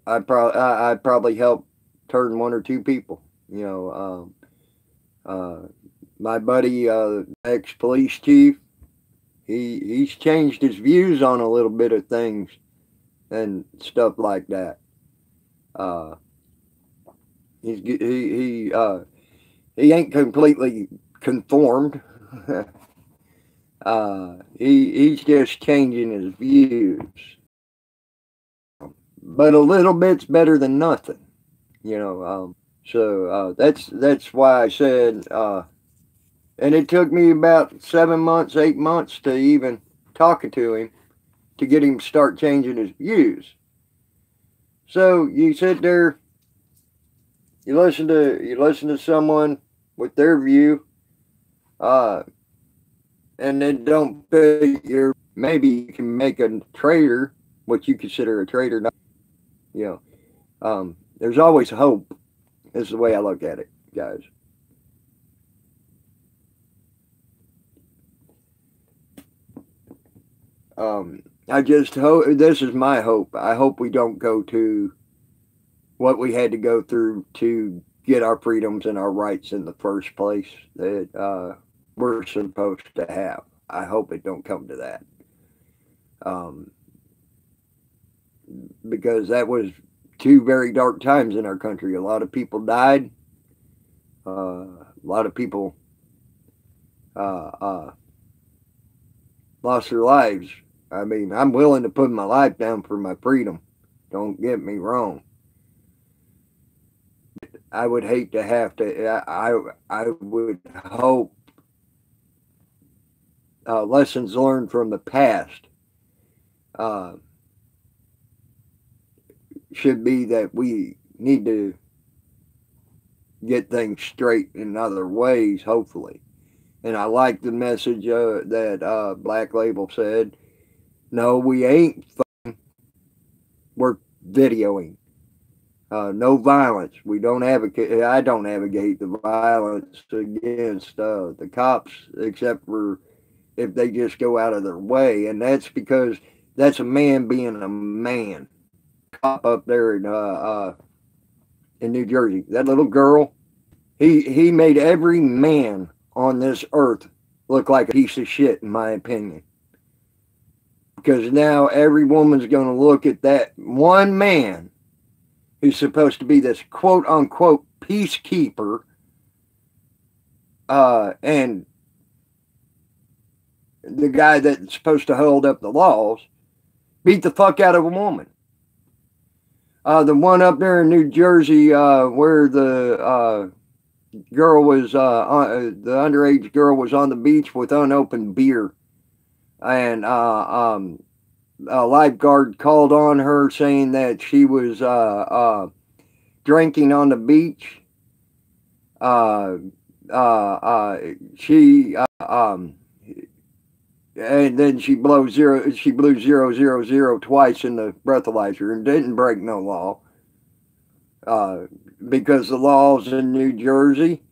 I probably helped turn one or two people. You know, my buddy, ex police chief, he's changed his views on a little bit of things and stuff like that. Uh, he ain't completely conformed. He's just changing his views, but a little bit's better than nothing, you know. So that's why I said, and it took me about 7 months, 8 months to even talking to him to get him to start changing his views. So you sit there, you listen to someone with their view, and then don't fit your. Maybe you can make a traitor, what you consider a traitor. You know, there's always hope. Is the way I look at it, guys. I just hope, this is my hope. I hope we don't go to what we had to go through to get our freedoms and our rights in the first place that we're supposed to have. I hope it don't come to that. Um, because that was two very dark times in our country. A lot of people died. A lot of people lost their lives. I mean, I'm willing to put my life down for my freedom. Don't get me wrong. I would hate to have to. I would hope lessons learned from the past should be that we need to get things straight in other ways, hopefully. And I like the message that Black Label said. No, we ain't. We're videoing. No violence. We don't advocate. I don't advocate the violence against the cops, except for if they just go out of their way, and that's because that's a man being a man. Cop up there in New Jersey, that little girl, he made every man on this earth look like a piece of shit, in my opinion. Because now every woman's going to look at that one man who's supposed to be this quote unquote peacekeeper, and the guy that's supposed to hold up the laws, beat the fuck out of a woman. The one up there in New Jersey where the girl was, the underage girl was on the beach with unopened beer. And a lifeguard called on her saying that she was drinking on the beach. And then she blew 000 twice in the breathalyzer and didn't break no law. Because the laws in New Jersey,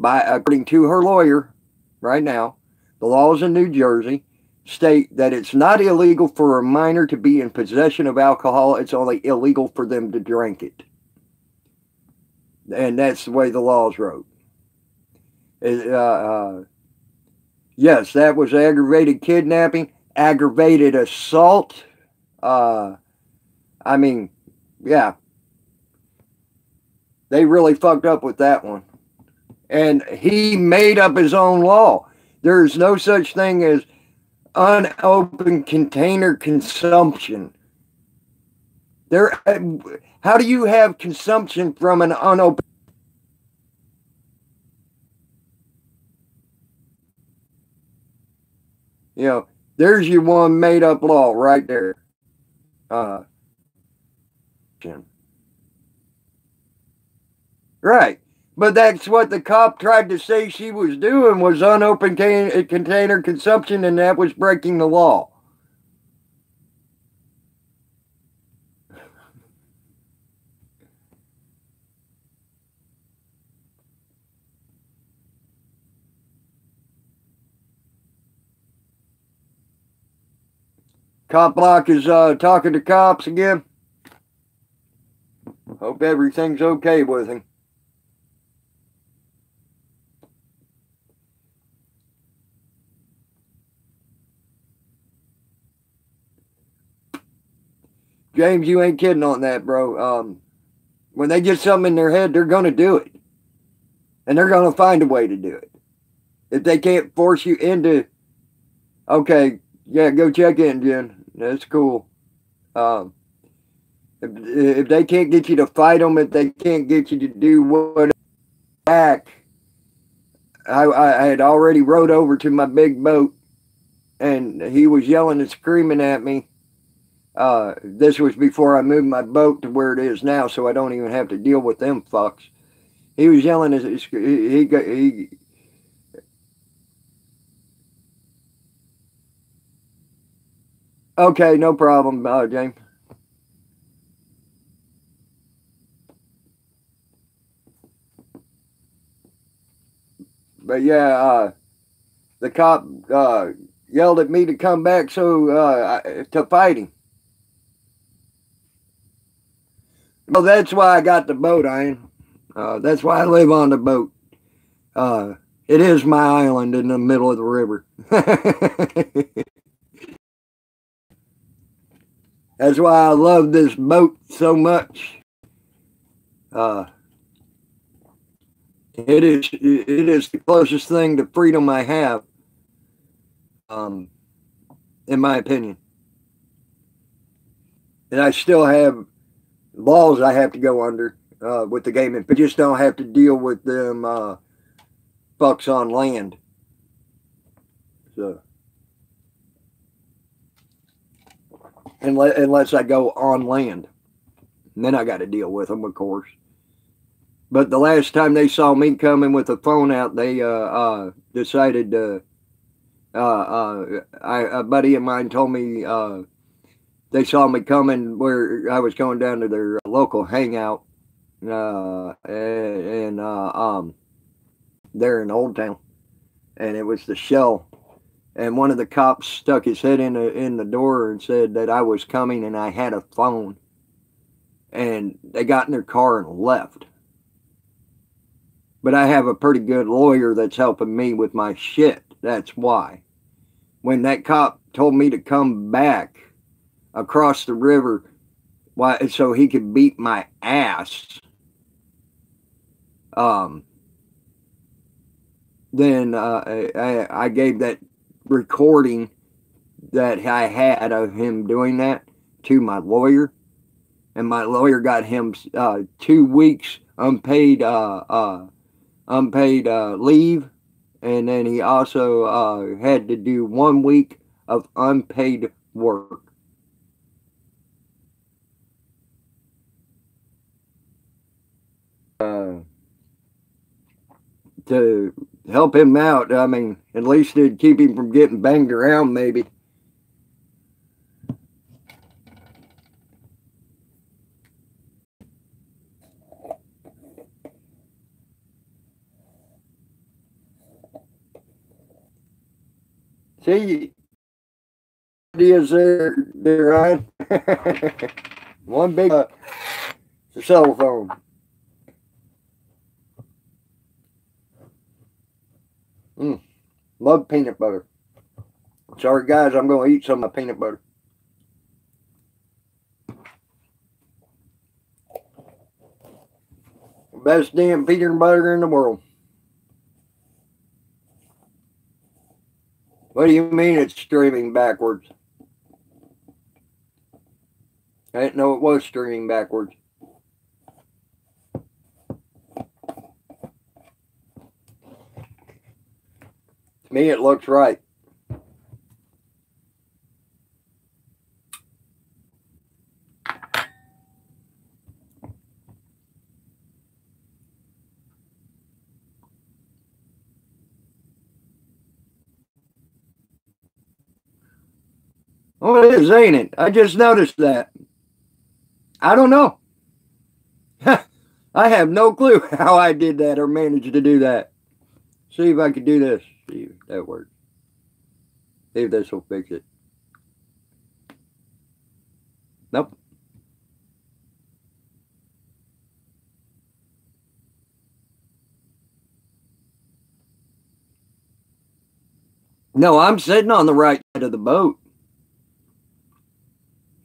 according to her lawyer right now, the laws in New Jersey state that it's not illegal for a minor to be in possession of alcohol. It's only illegal for them to drink it. And that's the way the laws wrote. Yes, that was aggravated kidnapping, aggravated assault. I mean, yeah. They really fucked up with that one. And he made up his own law. There's no such thing as unopened container consumption. How do you have consumption from an unopened? You know, there's your one made up law right there. Right. But that's what the cop tried to say she was doing, was unopened container consumption, and that was breaking the law. Cop Block is talking to cops again. Hope everything's okay with him. James, you ain't kidding on that, bro. When they get something in their head, they're going to do it. And they're going to find a way to do it. If they can't force you into, okay, yeah, go check in, Jen. That's cool. If they can't get you to fight them, if they can't get you to do what back, I had already rowed over to my big boat, and he was yelling and screaming at me. This was before I moved my boat to where it is now, so I don't even have to deal with them fucks. He was yelling as he okay, no problem, James. But yeah, the cop yelled at me to come back to fight him. Well, that's why I got the boat, Ian. That's why I live on the boat. It is my island in the middle of the river. That's why I love this boat so much. It is the closest thing to freedom I have, in my opinion. And I still have laws I have to go under with the gaming, but just don't have to deal with them fucks on land. So, unless I go on land, and then I got to deal with them, of course. But the last time they saw me coming with the phone out, they decided to. A buddy of mine told me they saw me coming where I was going down to their local hangout, and there in Old Town, and it was the Shell. And one of the cops stuck his head in the door and said that I was coming and I had a phone. And they got in their car and left. But I have a pretty good lawyer that's helping me with my shit. That's why. When that cop told me to come back across the river so he could beat my ass, then I gave that recording that I had of him doing that to my lawyer, and my lawyer got him 2 weeks unpaid leave, and then he also had to do 1 week of unpaid work. To help him out. I mean, at least it'd keep him from getting banged around, maybe. See, ideas there, Ryan. One big cell phone. Love peanut butter. Sorry, guys, I'm going to eat some of my peanut butter. Best damn peanut butter in the world. What do you mean it's streaming backwards? I didn't know it was streaming backwards. To me, it looks right. Oh, it is, ain't it? I just noticed that. I don't know. I have no clue how I did that or managed to do that. See if I could do this. See if that works. See if this will fix it. Nope. No, I'm sitting on the right side of the boat.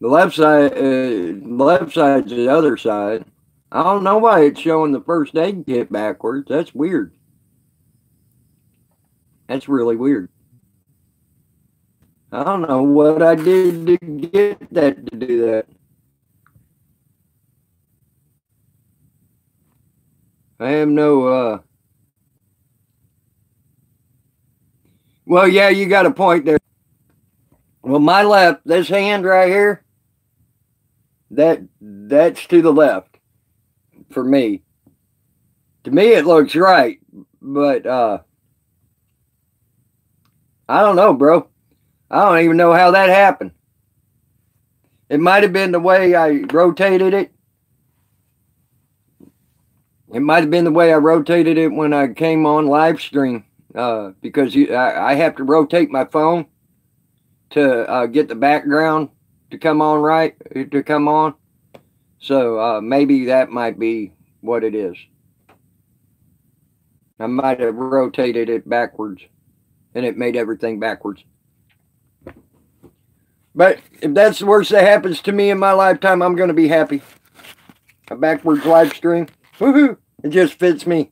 The left side's the other side. I don't know why it's showing the first aid kit backwards. That's weird. That's really weird. I don't know what I did to get that to do that. I have no, well, yeah, you got a point there. Well, my left, this hand right here, that's to the left for me. To me, it looks right, but I don't know, bro. I don't even know how that happened. It might have been the way I rotated it. It might have been the way I rotated it when I came on live stream, because I have to rotate my phone to get the background to come on right, to come on. So maybe that might be what it is. I might have rotated it backwards, and it made everything backwards. But if that's the worst that happens to me in my lifetime, I'm going to be happy. A backwards live stream. Woohoo! It just fits me.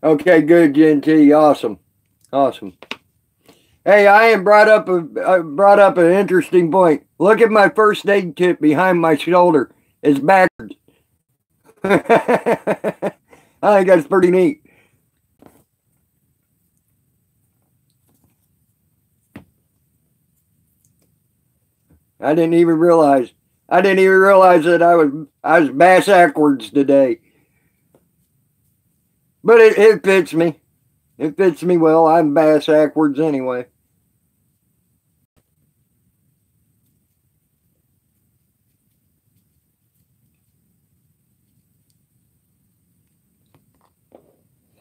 Okay, good, Gen T. Awesome. Awesome. Hey, I am brought up an interesting point. Look at my first aid kit behind my shoulder. It's backwards. I think that's pretty neat. I didn't even realize that I was bass backwards today. But it fits me. It fits me well. I'm bass backwards anyway.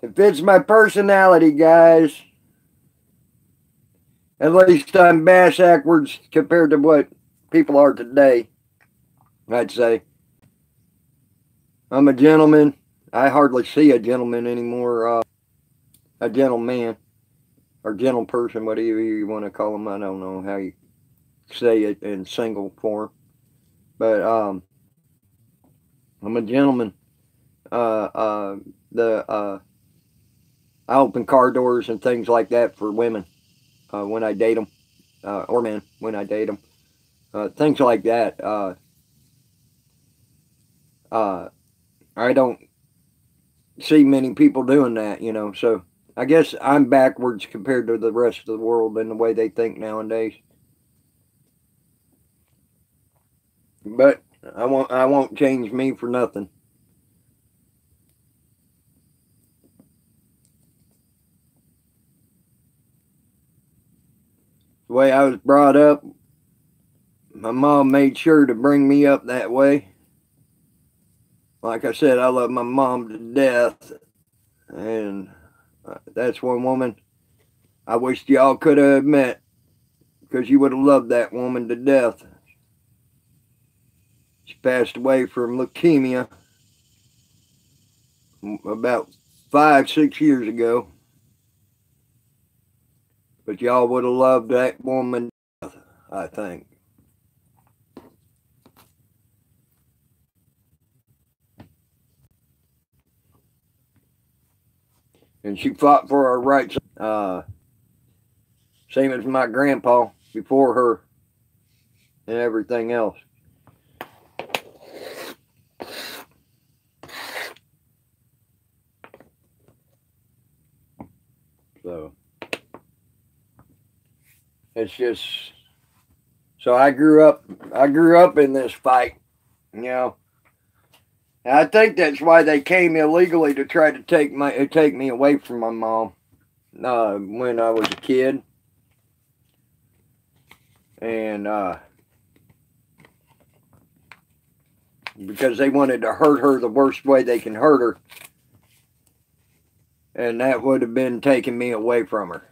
It fits my personality, guys. At least I'm bass backwards compared to what people are today, I'd say. I'm a gentleman. I hardly see a gentleman anymore. A gentleman or gentle person, whatever you want to call them. I don't know how you say it in single form. But I'm a gentleman. I open car doors and things like that for women when I date them, or men when I date them. Things like that. I don't see many people doing that, you know. So I guess I'm backwards compared to the rest of the world in the way they think nowadays. But I won't change me for nothing. The way I was brought up, my mom made sure to bring me up that way. Like I said, I love my mom to death, and that's one woman I wish y'all could have met, because you would have loved that woman to death. She passed away from leukemia about 5-6 years ago. But y'all would have loved that woman to death, I think. And she fought for our rights. Same as my grandpa before her and everything else. So it's just, so I grew up in this fight, you know. I think that's why they came illegally to try to take me away from my mom when I was a kid, and because they wanted to hurt her the worst way they can hurt her, and that would have been taking me away from her.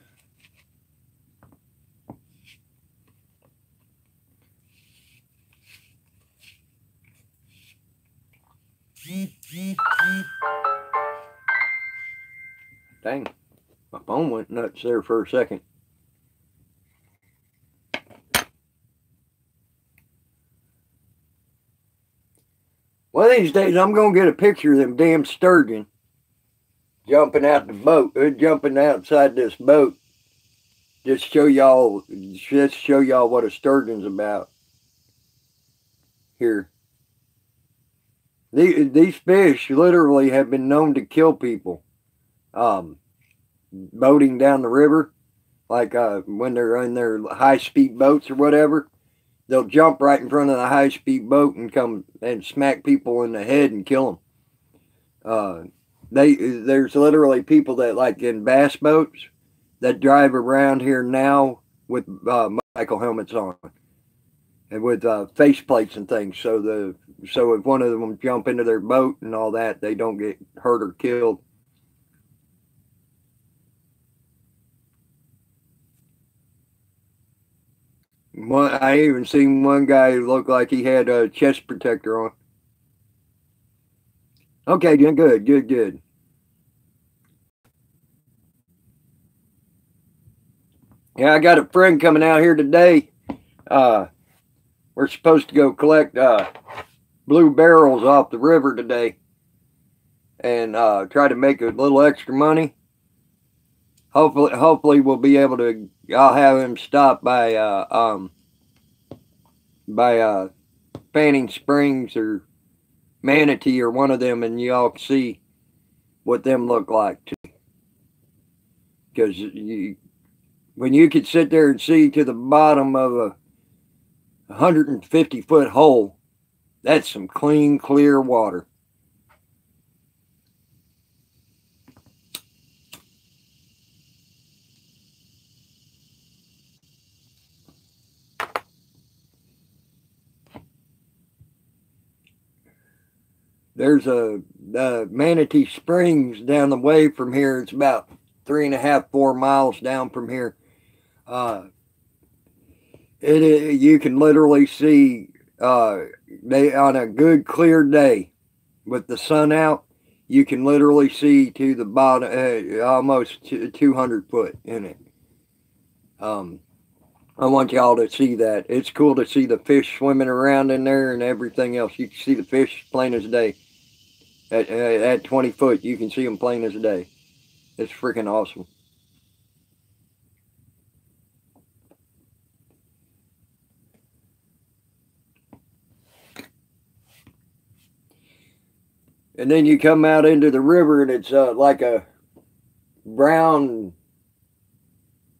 Dang, my phone went nuts there for a second. One of these days, I'm going to get a picture of them damn sturgeon jumping out the boat, jumping outside this boat. Just show y'all what a sturgeon's about. Here. These fish literally have been known to kill people. Boating down the river, like when they're in their high-speed boats or whatever, they'll jump right in front of the high-speed boat and come and smack people in the head and kill them. There's literally people that, like in bass boats, that drive around here now with motorcycle helmets on and with face plates and things, so if one of them jump into their boat and all that, they don't get hurt or killed. I even seen one guy who looked like he had a chest protector on. Okay, good. Yeah, I got a friend coming out here today. We're supposed to go collect blue barrels off the river today and try to make a little extra money. Hopefully we'll be able to. I'll have him stop by Fanning Springs or Manatee or one of them, and y'all can see what them look like too. Because when you could sit there and see to the bottom of a 150-foot hole, that's some clean, clear water. There's a Manatee Springs down the way from here. It's about 3.5, 4 miles down from here. You can literally see on a good clear day with the sun out, you can literally see to the bottom, almost 200 foot in it. I want y'all to see that. It's cool to see the fish swimming around in there and everything else. You can see the fish plain as day. At 20 foot, you can see them plain as day. It's freaking awesome. And then you come out into the river and it's like a brown,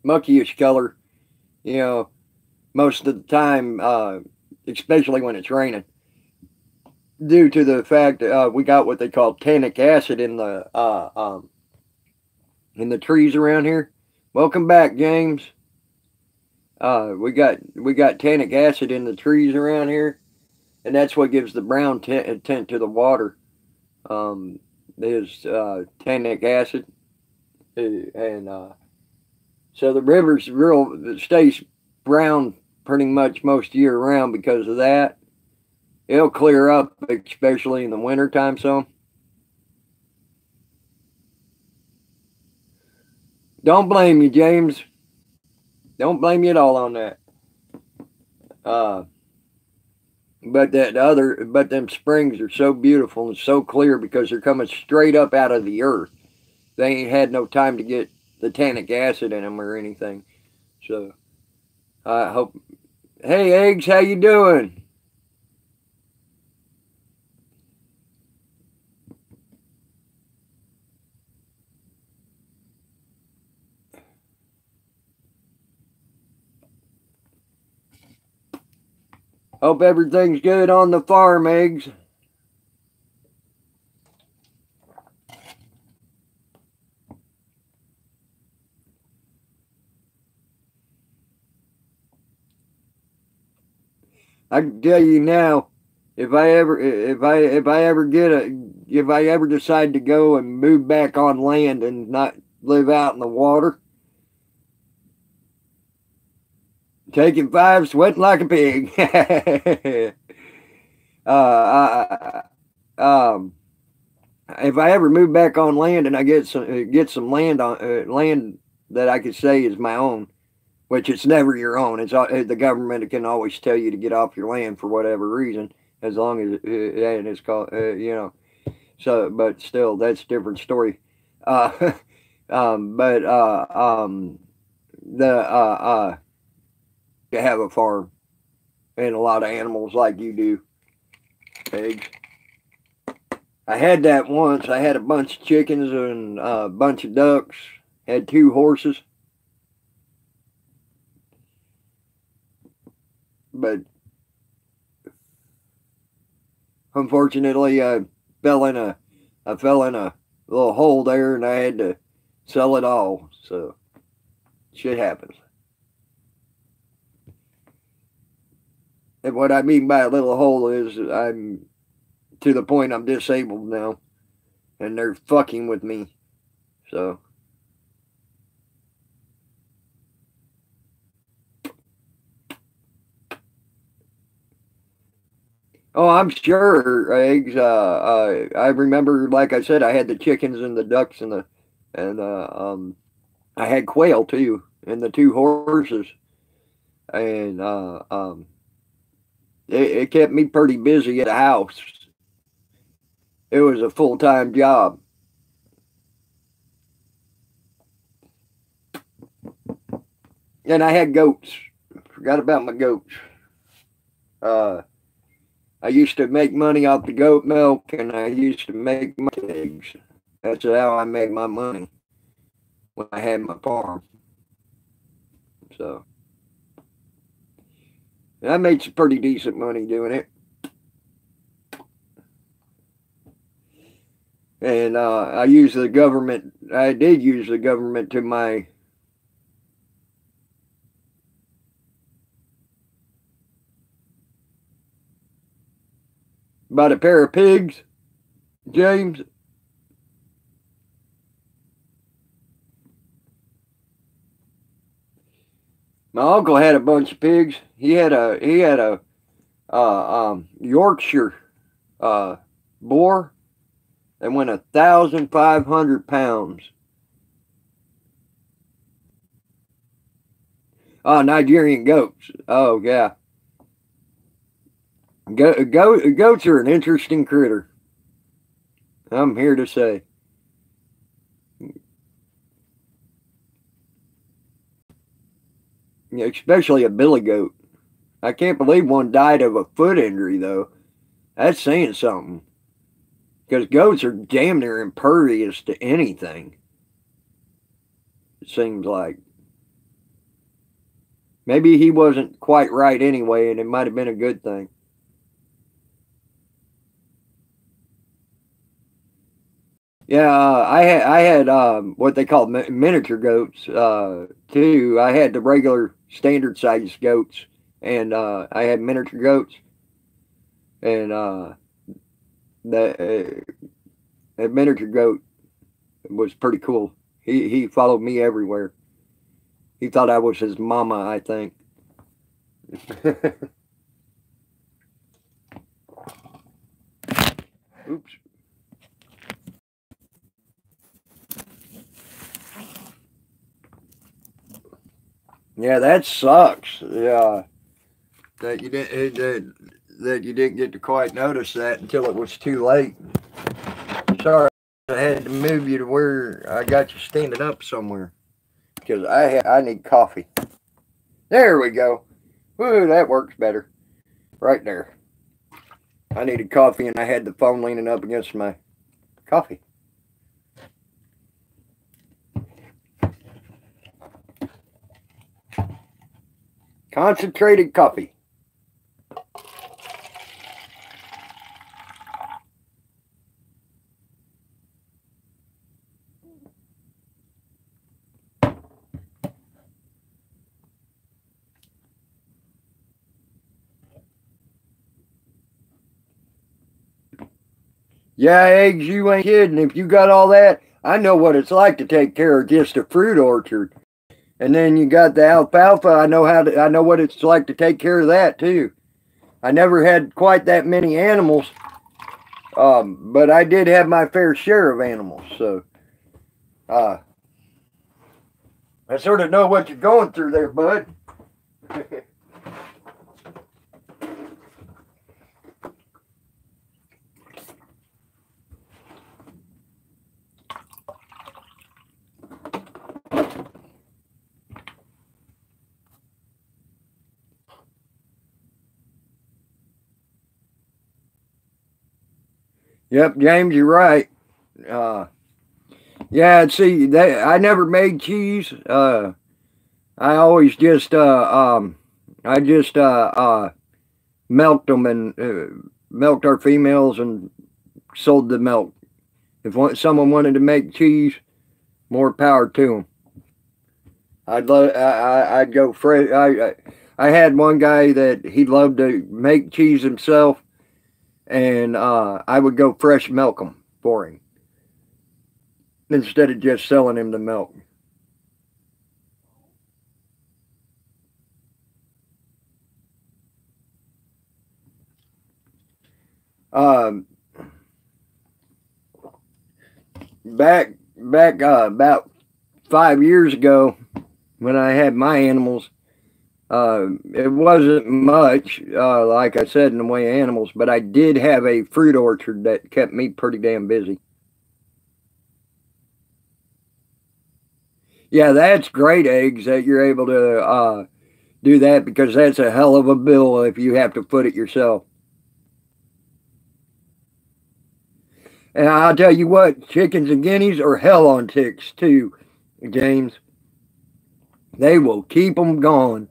muckyish color, you know, most of the time, especially when it's raining, due to the fact that we got what they call tannic acid in the trees around here. Welcome back, James. We got tannic acid in the trees around here, and that's what gives the brown tint to the water. Is tannic acid, and so the river's it stays brown pretty much most year round because of that. It'll clear up, especially in the wintertime some. Don't blame you, James. Don't blame you at all on that. But them springs are so beautiful and so clear because they're coming straight up out of the earth. They ain't had no time to get the tannic acid in them or anything. So, I hope. Hey, Eggs, how you doing? Hope everything's good on the farm, Eggs. I can tell you now, if I ever decide to go and move back on land and not live out in the water, taking 5, sweating like a pig. uh, I, if I ever move back on land and I get some land on land that I could say is my own, which it's never your own. It's the government can always tell you to get off your land for whatever reason, as long as and it's called So, but still, that's a different story. Uh, but the to have a farm and a lot of animals like you do, eggs. I had that once. I had a bunch of chickens and a bunch of ducks. Had 2 horses. But unfortunately, I fell in a little hole there, and I had to sell it all. So shit happens. And what I mean by a little hole is I'm to the point I'm disabled now, and they're fucking with me. So. Oh, I'm sure eggs. I remember, like I said, I had the chickens and the ducks and I had quail too, and the 2 horses, and it kept me pretty busy at the house. It was a full-time job. And I had goats. Forgot about my goats. Uh, I used to make money off the goat milk, and I used to make my eggs. That's how I made my money when I had my farm. So I made some pretty decent money doing it. And I used the government. I did use the government to my about a pair of pigs, James. My uncle had a bunch of pigs. He had a Yorkshire boar that went 1,500 pounds. Oh, Nigerian goats. Oh yeah, goats are an interesting critter. I'm here to say. Especially a billy goat. I can't believe one died of a foot injury though. That's saying something. Because goats are damn near impervious to anything. It seems like. Maybe he wasn't quite right anyway, and it might have been a good thing. Yeah, I had what they call miniature goats too. I had the regular standard size goats, and I had miniature goats, and the miniature goat was pretty cool. He followed me everywhere. He thought I was his mama, I think. Oops. Yeah, that sucks. Yeah, that you didn't that you didn't get to quite notice that until it was too late. Sorry, I had to move you to where I got you standing up somewhere because I need coffee. There we go. Woo, that works better. Right there. I needed coffee and I had the phone leaning up against my coffee. Concentrated coffee. Yeah, eggs, you ain't kidding. If you got all that, I know what it's like to take care of just a fruit orchard. And then you got the alfalfa. I know what it's like to take care of that too. I never had quite that many animals, but I did have my fair share of animals. So I sort of know what you're going through there, bud. Yep, James, you're right. Yeah, see, I never made cheese. I always just milked them and milked our females and sold the milk. If someone wanted to make cheese, more power to them. I'd go fresh. I had one guy that he loved to make cheese himself, and I would go fresh milk them for him instead of just selling him the milk. Back about 5 years ago, when I had my animals, it wasn't much, like I said, in the way of animals, but I did have a fruit orchard that kept me pretty damn busy. Yeah, that's great, eggs, that you're able to do that, because that's a hell of a bill if you have to foot it yourself. And I'll tell you what, chickens and guineas are hell on ticks too, James. They will keep them going.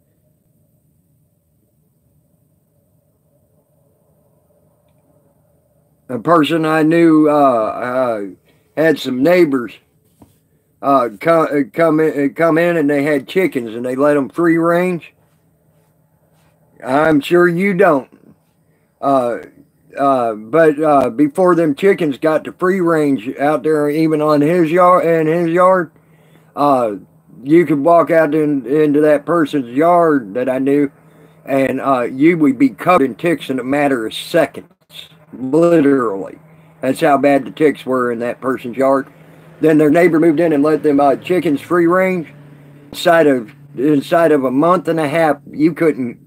A person I knew had some neighbors come in and they had chickens and they let them free range. I'm sure you don't. But before them chickens got to free range out there, even on his yard, you could walk out into that person's yard that I knew, and you would be covered in ticks in a matter of seconds. Literally. That's how bad the ticks were in that person's yard. Then their neighbor moved in and let them chickens free range. Inside of a month and a half, you couldn't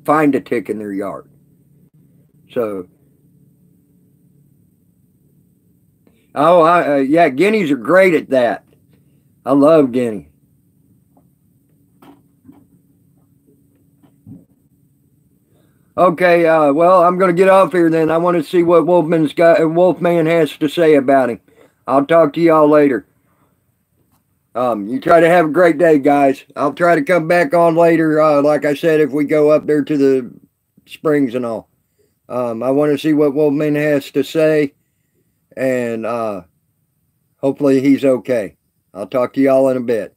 find a tick in their yard. So, yeah, guineas are great at that. I love guinea. Okay, well, I'm going to get off here then. I want to see what Wolfman has to say about him. I'll talk to y'all later. You try to have a great day, guys. I'll try to come back on later, like I said, if we go up there to the springs and all. I want to see what Wolfman has to say, and hopefully he's okay. I'll talk to y'all in a bit.